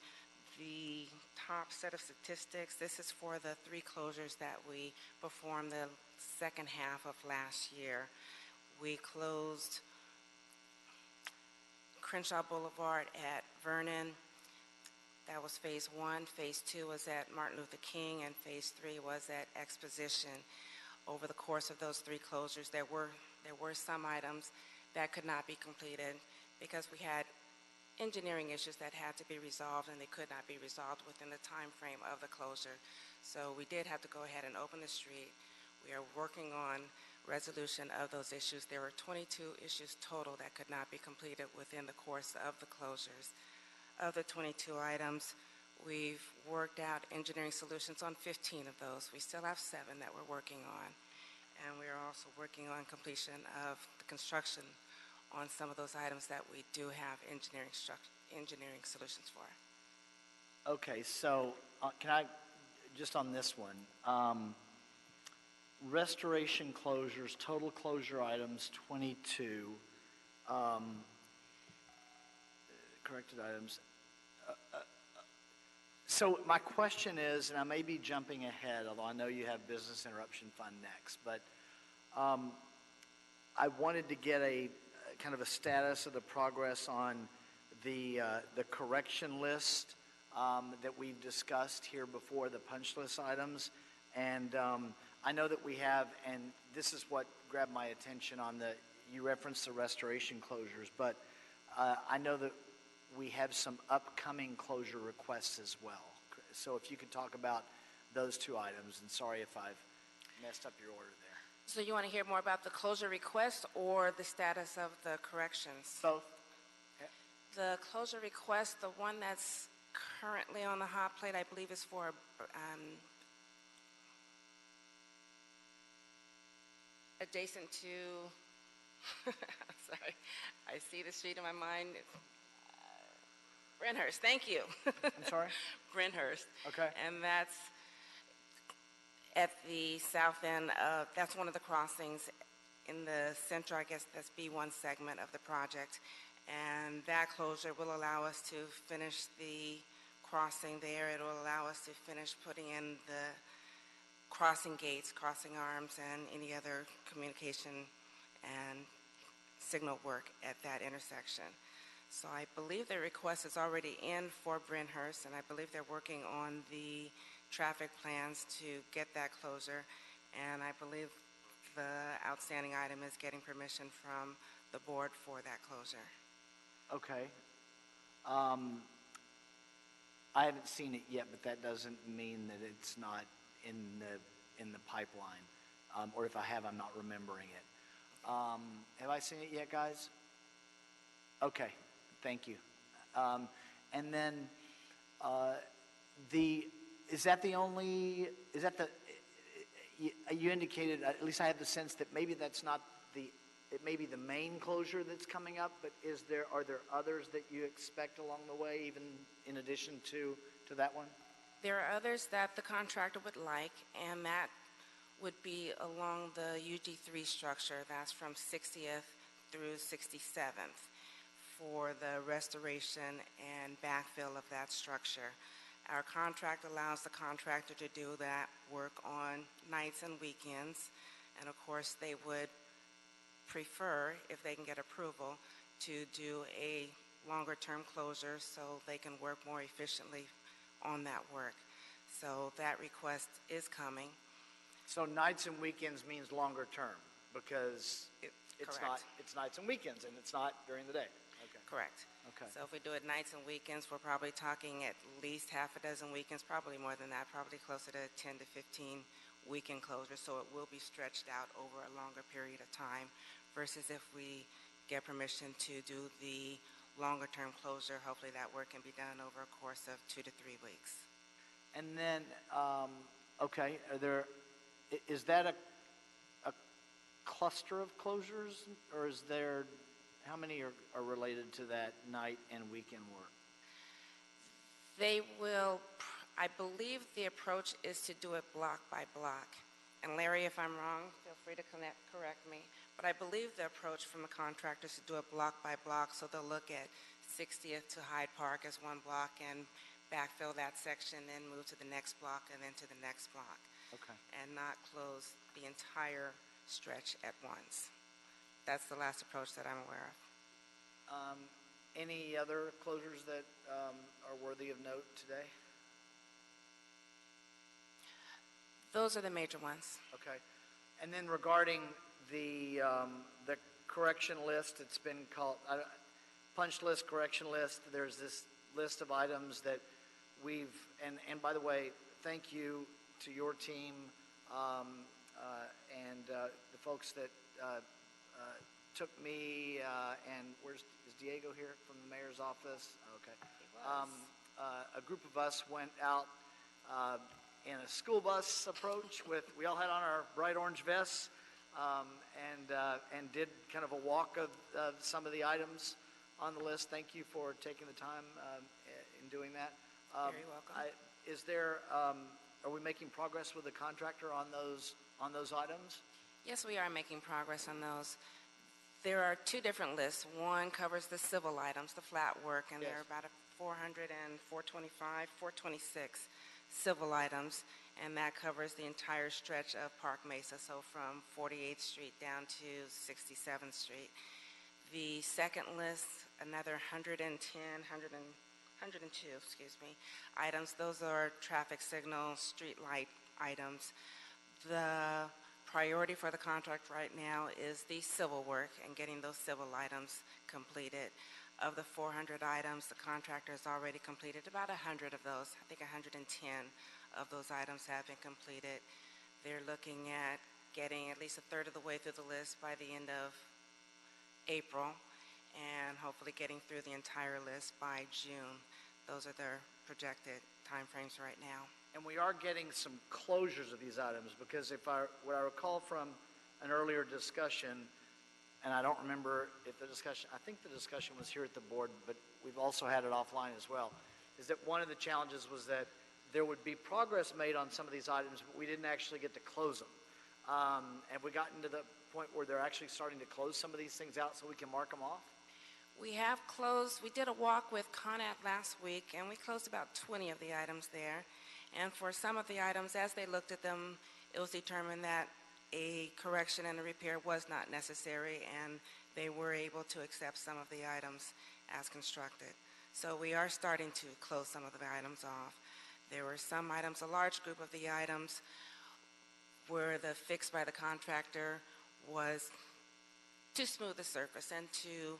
H: The top set of statistics, this is for the 3 closures that we performed the second half of last year. We closed Crenshaw Boulevard at Vernon. That was phase 1. Phase 2 was at Martin Luther King, and phase 3 was at Exposition. Over the course of those 3 closures, there were some items that could not be completed because we had engineering issues that had to be resolved, and they could not be resolved within the time frame of the closure. So we did have to go ahead and open the street. We are working on resolution of those issues. There were 22 issues total that could not be completed within the course of the closures. Of the 22 items, we've worked out engineering solutions on 15 of those. We still have 7 that we're working on. And we are also working on completion of the construction on some of those items that we do have engineering solutions for.
A: Okay, so can I, just on this one, restoration closures, total closure items 22, corrected items. So my question is, and I may be jumping ahead, although I know you have Business Interruption Fund next, but I wanted to get a kind of a status of the progress on the correction list that we've discussed here before, the punch list items. And I know that we have, and this is what grabbed my attention on you referenced the restoration closures, but I know that we have some upcoming closure requests as well. So if you could talk about those 2 items, and sorry if I've messed up your order there.
H: So you want to hear more about the closure request or the status of the corrections?
A: Both.
H: Okay. The closure request, the one that's currently on the hot plate, I believe is for adjacent to, sorry, I see the street in my mind. Brenhurst, thank you.
A: I'm sorry?
H: Brenhurst.
A: Okay.
H: And that's at the south end of, that's one of the crossings in the center, I guess that's B1 segment of the project. And that closure will allow us to finish the crossing there. It will allow us to finish putting in the crossing gates, crossing arms, and any other communication and signal work at that intersection. So I believe the request is already in for Brenhurst, and I believe they're working on the traffic plans to get that closure. And I believe the outstanding item is getting permission from the board for that closure.
A: Okay. I haven't seen it yet, but that doesn't mean that it's not in the pipeline. Or if I have, I'm not remembering it. Have I seen it yet, guys? Okay, thank you. And then you indicated, at least I have the sense that maybe that's not it may be the main closure that's coming up, but are there others that you expect along the way, even in addition to that one?
H: There are others that the contractor would like, and that would be along the UG3 structure. That's from 60th through 67th for the restoration and backfill of that structure. Our contract allows the contractor to do that work on nights and weekends, and of course they would prefer, if they can get approval, to do a longer-term closure so they can work more efficiently on that work. So that request is coming.
A: So nights and weekends means longer term, because it's nights and weekends, and it's not during the day. Okay.
H: Correct.
A: Okay.
H: So if we do it nights and weekends, we're probably talking at least half a dozen weekends, probably more than that, probably closer to 10 to 15 weekend closures. So it will be stretched out over a longer period of time versus if we get permission to do the longer term closure. Hopefully that work can be done over a course of 2 to 3 weeks.
A: And then, okay, is that a cluster of closures, or is there, how many are related to that night and weekend work?
H: They will, I believe the approach is to do it block by block. And Larry, if I'm wrong, feel free to correct me. But I believe the approach from the contractors is to do it block by block. So they'll look at 60th to Hyde Park as one block and backfill that section, then move to the next block and then to the next block.
A: Okay.
H: And not close the entire stretch at once. That's the last approach that I'm aware of.
A: Any other closures that are worthy of note today?
H: Those are the major ones.
A: Okay. And then regarding the correction list, it's been called punch list, correction list. There's this list of items that we've, and by the way, thank you to your team and the folks that took me and is Diego here from the mayor's office? Okay. A group of us went out in a school bus approach we all had on our bright orange vests and did kind of a walk of some of the items on the list. Thank you for taking the time in doing that.
H: You're welcome.
A: Are we making progress with the contractor on those items?
H: Yes, we are making progress on those. There are two different lists. One covers the civil items, the flat work, and there are about 400 and 425, 426 civil items, and that covers the entire stretch of Park Mesa, so from 48th Street down to 67th Street. The second list, another 102 items. Those are traffic signal, street light items. The priority for the contract right now is the civil work and getting those civil items completed. Of the 400 items, the contractor has already completed about 100 of those. I think 110 of those items have been completed. They're looking at getting at least a third of the way through the list by the end of April, and hopefully getting through the entire list by June. Those are their projected timeframes right now.
A: And we are getting some closures of these items, because what I recall from an earlier discussion, and I don't remember if I think the discussion was here at the board, but we've also had it offline as well, is that one of the challenges was that there would be progress made on some of these items, but we didn't actually get to close them. Have we gotten to the point where they're actually starting to close some of these things out so we can mark them off?
H: We have closed, we did a walk with ConAd last week, and we closed about 20 of the items there. And for some of the items, as they looked at them, it was determined that a correction and a repair was not necessary, and they were able to accept some of the items as constructed. So we are starting to close some of the items off. There were some items, a large group of the items where the fix by the contractor was to smooth the surface and to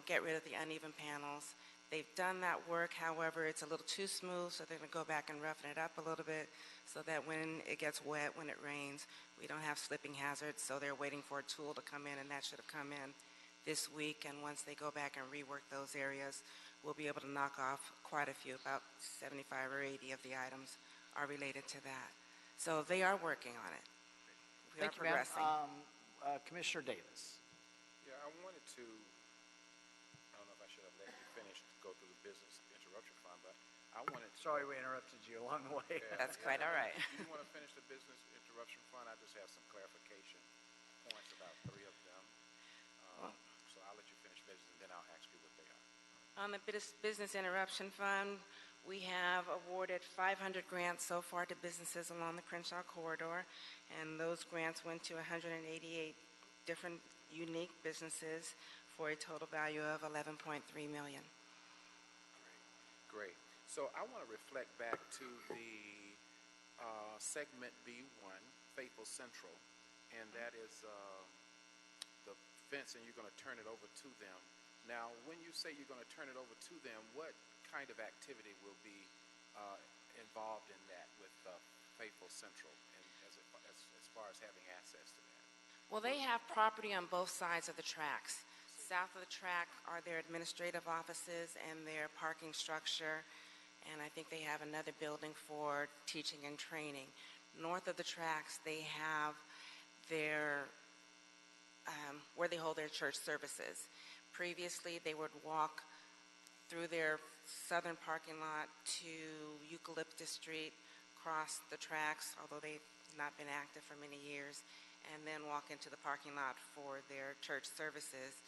H: get rid of the uneven panels. They've done that work, however, it's a little too smooth, so they're going to go back and roughen it up a little bit so that when it gets wet, when it rains, we don't have slipping hazards. So they're waiting for a tool to come in, and that should have come in this week. And once they go back and rework those areas, we'll be able to knock off quite a few, about 75 or 80 of the items are related to that. So they are working on it. We are
A: Thank you, ma'am.
H: progressing.
A: Commissioner Davis.
Q: Yeah, I wanted to, I don't know if I should have let you finish to go through the business interruption fund, but I wanted to.
A: Sorry we interrupted you along the way.
Q: Okay.
H: That's quite all right.
Q: You want to finish the business interruption fund? I just have some clarification points about 3 of them. So I'll let you finish business and then I'll ask you what they are.
H: On the business interruption fund, we have awarded 500 grants so far to businesses along the Crenshaw corridor, and those grants went to 188 different unique businesses for a total value of $11.3 million.
Q: Great. So I want to reflect back to the segment B1, Faithful Central, and that is the fence, and you're going to turn it over to them. Now, when you say you're going to turn it over to them, what kind of activity will be involved in that with Faithful Central, and as far as having access to that?
H: Well, they have property on both sides of the tracks. South of the track are their administrative offices and their parking structure, and I think they have another building for teaching and training. North of the tracks, they have their where they hold their church services. Previously, they would walk through their southern parking lot to Eucalyptus Street, cross the tracks, although they've not been active for many years, and then walk into the parking lot for their church services.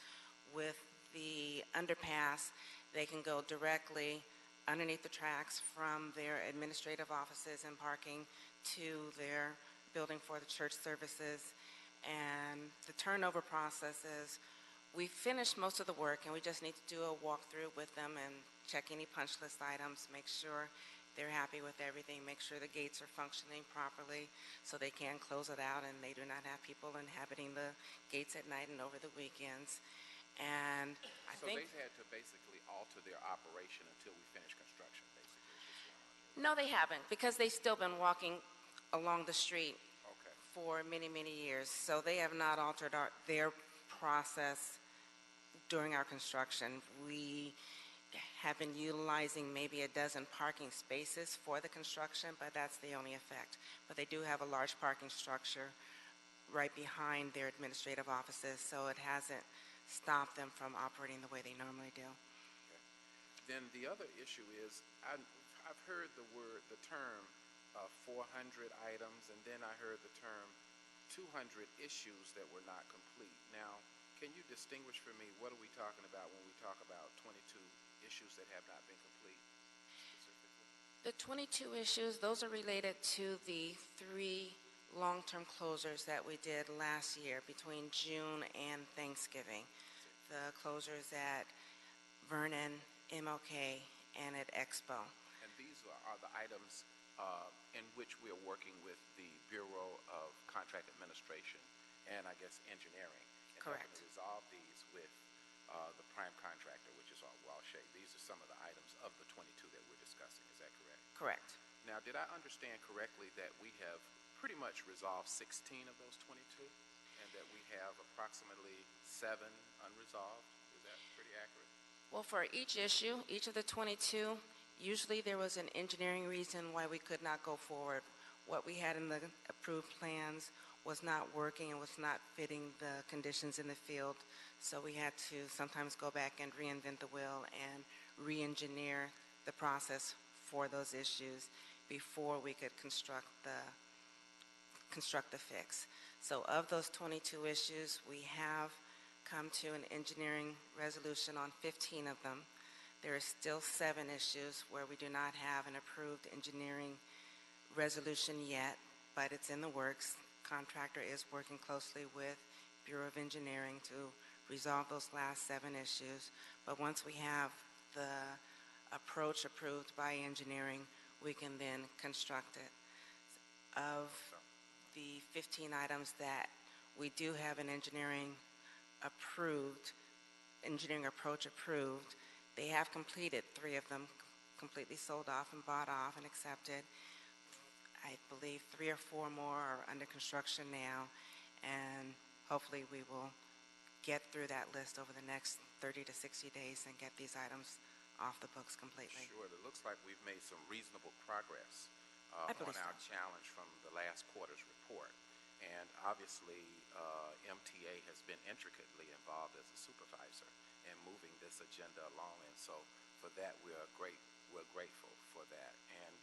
H: With the underpass, they can go directly underneath the tracks from their administrative offices and parking to their building for the church services. And the turnover process is we finished most of the work, and we just need to do a walkthrough with them and check any punch list items, make sure they're happy with everything, make sure the gates are functioning properly so they can close it out and they do not have people inhabiting the gates at night and over the weekends. And I think
Q: they had to basically alter their operation until we finish construction, basically.
H: no, they haven't, because they've still been walking along the street for many, many years. So they have not altered their process during our construction. We have been utilizing maybe a dozen parking spaces for the construction, but that's the only effect. But they do have a large parking structure right behind their administrative offices, so it hasn't stopped them from operating the way they normally do.
Q: Then the other issue is I've heard the term 400 items, and then I heard the term 200 issues that were not complete. Now, can you distinguish for me what are we talking about when we talk about 22 issues that have not been complete specifically?
H: The 22 issues, those are related to the 3 long-term closures that we did last year between June and Thanksgiving. The closures at Vernon, MLK, and at Expo.
Q: And these are the items in which we are working with the Bureau of Contract Administration and, I guess, engineering. And
H: Correct.
Q: To resolve these with the prime contractor, which is Walshay. These are some of the items of the 22 that we're discussing. Is that correct?
H: Correct.
Q: Now, did I understand correctly that we have pretty much resolved 16 of those 22, and that we have approximately 7 unresolved? Is that pretty accurate?
H: Well, for each issue, each of the 22, usually there was an engineering reason why we could not go forward. What we had in the approved plans was not working and was not fitting the conditions in the field. So we had to sometimes go back and reinvent the wheel and re-engineer the process for those issues before we could construct the fix. So of those 22 issues, we have come to an engineering resolution on 15 of them. There are still 7 issues where we do not have an approved engineering resolution yet, but it's in the works. Contractor is working closely with Bureau of Engineering to resolve those last 7 issues. But once we have the approach approved by engineering, we can then construct it. the 15 items that we do have an engineering approach approved. They have completed 3 of them, completely sold off and bought off and accepted. I believe 3 or 4 more are under construction now, and hopefully we will get through that list over the next 30 to 60 days and get these items off the books completely.
Q: Sure, it looks like we've made some reasonable progress
H: I
Q: on
H: believe
Q: our
H: so.
Q: challenge from the last quarter's report. And obviously, MTA has been intricately involved as a supervisor in moving this agenda along. And so for that, we're grateful for that, and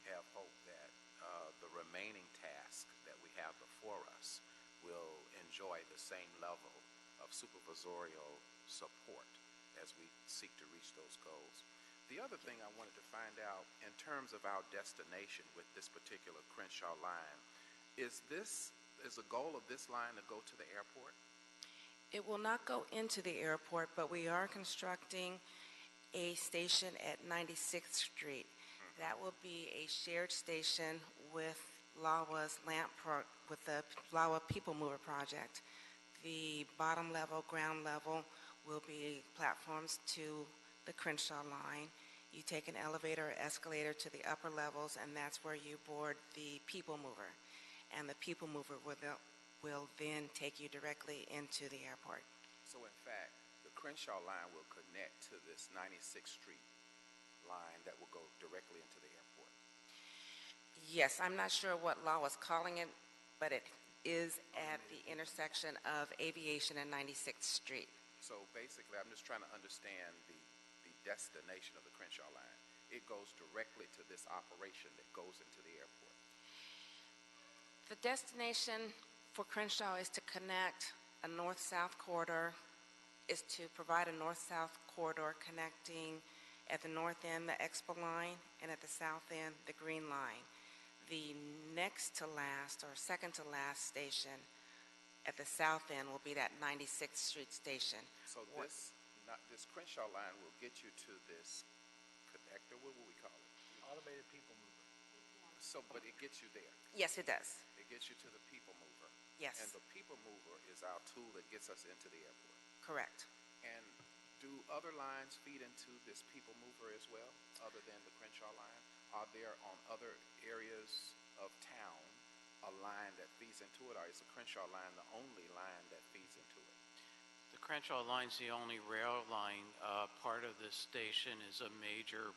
Q: have hope that the remaining task that we have before us will enjoy the same level of supervisorial support as we seek to reach those goals. The other thing I wanted to find out, in terms of our destination with this particular Crenshaw line, is a goal of this line to go to the airport?
H: It will not go into the airport, but we are constructing a station at 96th Street. That will be a shared station with LAWA's with the LAWA People Mover project. The bottom level, ground level, will be platforms to the Crenshaw line. You take an elevator or escalator to the upper levels, and that's where you board the People Mover. And the People Mover will then take you directly into the airport.
Q: So in fact, the Crenshaw line will connect to this 96th Street line that will go directly into the airport.
H: Yes, I'm not sure what law was calling it, but it is at the intersection of Aviation and 96th Street.
Q: So basically, I'm just trying to understand the destination of the Crenshaw line. It goes directly to this operation that goes into the airport.
H: The destination for Crenshaw is to connect a north-south corridor, is to provide a north-south corridor connecting at the north end the Expo line and at the south end the Green line. The next to last or second to last station at the south end will be that 96th Street station.
Q: So this Crenshaw line will get you to this connector, what will we call it?
A: Automated People Mover.
Q: So, but it gets you there.
H: Yes, it does.
Q: It gets you to the People Mover.
H: Yes.
Q: And the People Mover is our tool that gets us into the airport.
H: Correct.
Q: And do other lines feed into this People Mover as well, other than the Crenshaw line? Are there on other areas of town a line that feeds into it, or is the Crenshaw line the only line that feeds into it?
I: The Crenshaw line's the only rail line. Part of this station is a major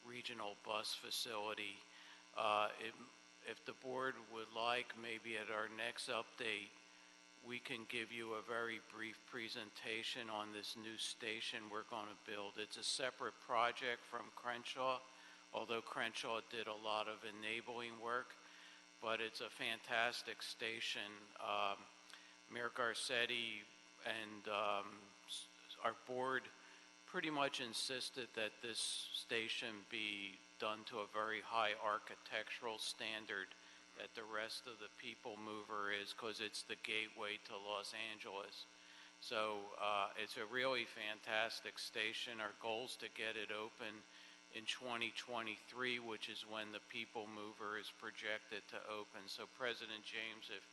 I: regional bus facility. If the board would like, maybe at our next update, we can give you a very brief presentation on this new station we're going to build. It's a separate project from Crenshaw, although Crenshaw did a lot of enabling work, but it's a fantastic station. Mayor Garcetti and our board pretty much insisted that this station be done to a very high architectural standard that the rest of the People Mover is, because it's the gateway to Los Angeles. So it's a really fantastic station. Our goal is to get it open in 2023, which is when the People Mover is projected to open. So President James, if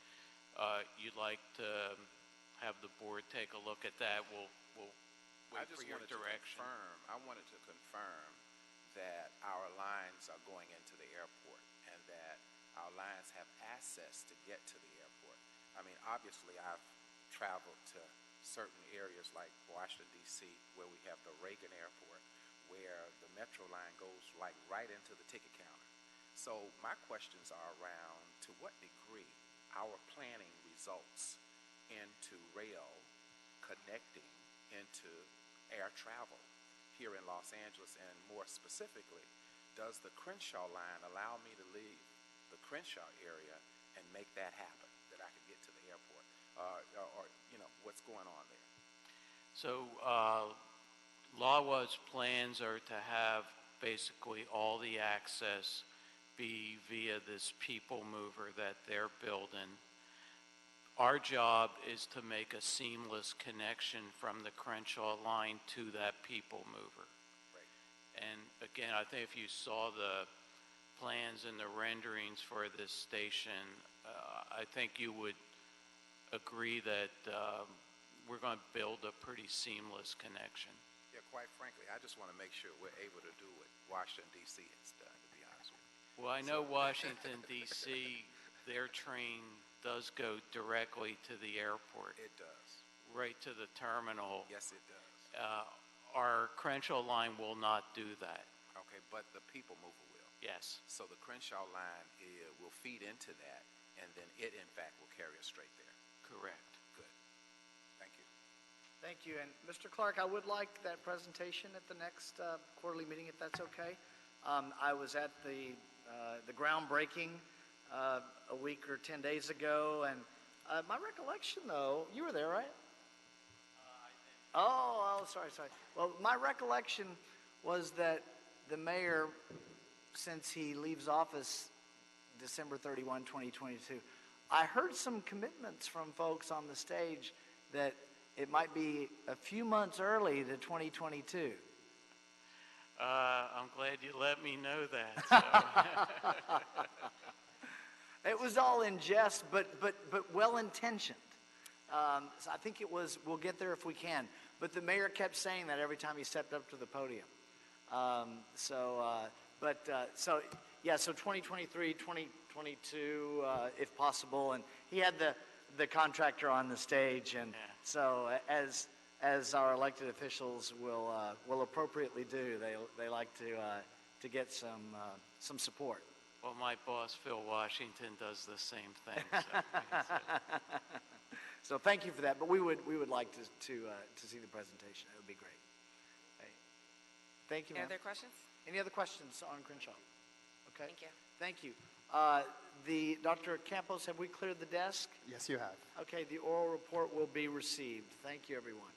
I: you'd like to have the board take a look at that, we'll wait for your direction.
Q: I wanted to confirm that our lines are going into the airport and that our lines have access to get to the airport. I mean, obviously, I've traveled to certain areas like Washington, D.C., where we have the Reagan Airport, where the metro line goes like right into the ticket counter. So my questions are around to what degree our planning results into rail connecting into air travel here in Los Angeles, and more specifically, does the Crenshaw line allow me to leave the Crenshaw area and make that happen, that I can get to the airport, or what's going on there?
I: So LAWA's plans are to have basically all the access be via this People Mover that they're building. Our job is to make a seamless connection from the Crenshaw line to that People Mover.
Q: Right.
I: And again, I think if you saw the plans and the renderings for this station, I think you would agree that we're going to build a pretty seamless connection.
Q: Yeah, quite frankly, I just want to make sure we're able to do what Washington, D.C. has done, to be honest with you.
I: Well, I know Washington, D.C., their train does go directly to the airport.
Q: It does.
I: Right to the terminal.
Q: Yes, it does.
I: Our Crenshaw line will not do that.
Q: Okay, but the people mover will.
I: Yes.
Q: So the Crenshaw line will feed into that, and then it, in fact, will carry us straight there.
I: Correct.
Q: Good. Thank you.
A: Thank you. And Mr. Clark, I would like that presentation at the next quarterly meeting, if that's okay. I was at the groundbreaking a week or 10 days ago, and my recollection, though, you were there, right? I did. Oh, sorry. Well, my recollection was that the mayor, since he leaves office December 31, 2022, I heard some commitments from folks on the stage that it might be a few months early to 2022.
I: I'm glad you let me know that. So.
A: It was all in jest, but well-intentioned. So I think it was, we'll get there if we can. But the mayor kept saying that every time he stepped up to the podium. So 2023, 2022, if possible. And he had the contractor on the stage. And so as our elected officials will appropriately do, they like to get some support.
I: Well, my boss, Phil Washington, does the same thing. So,
A: so thank you for that. But we would like to see the presentation. It would be great. Hey. Thank you, ma'am.
W: Any other questions?
A: Any other questions on Crenshaw? Okay.
W: Thank you.
A: Thank you. Dr. Campos, have we cleared the desk?
N: Yes, you have.
A: Okay, the oral report will be received. Thank you, everyone.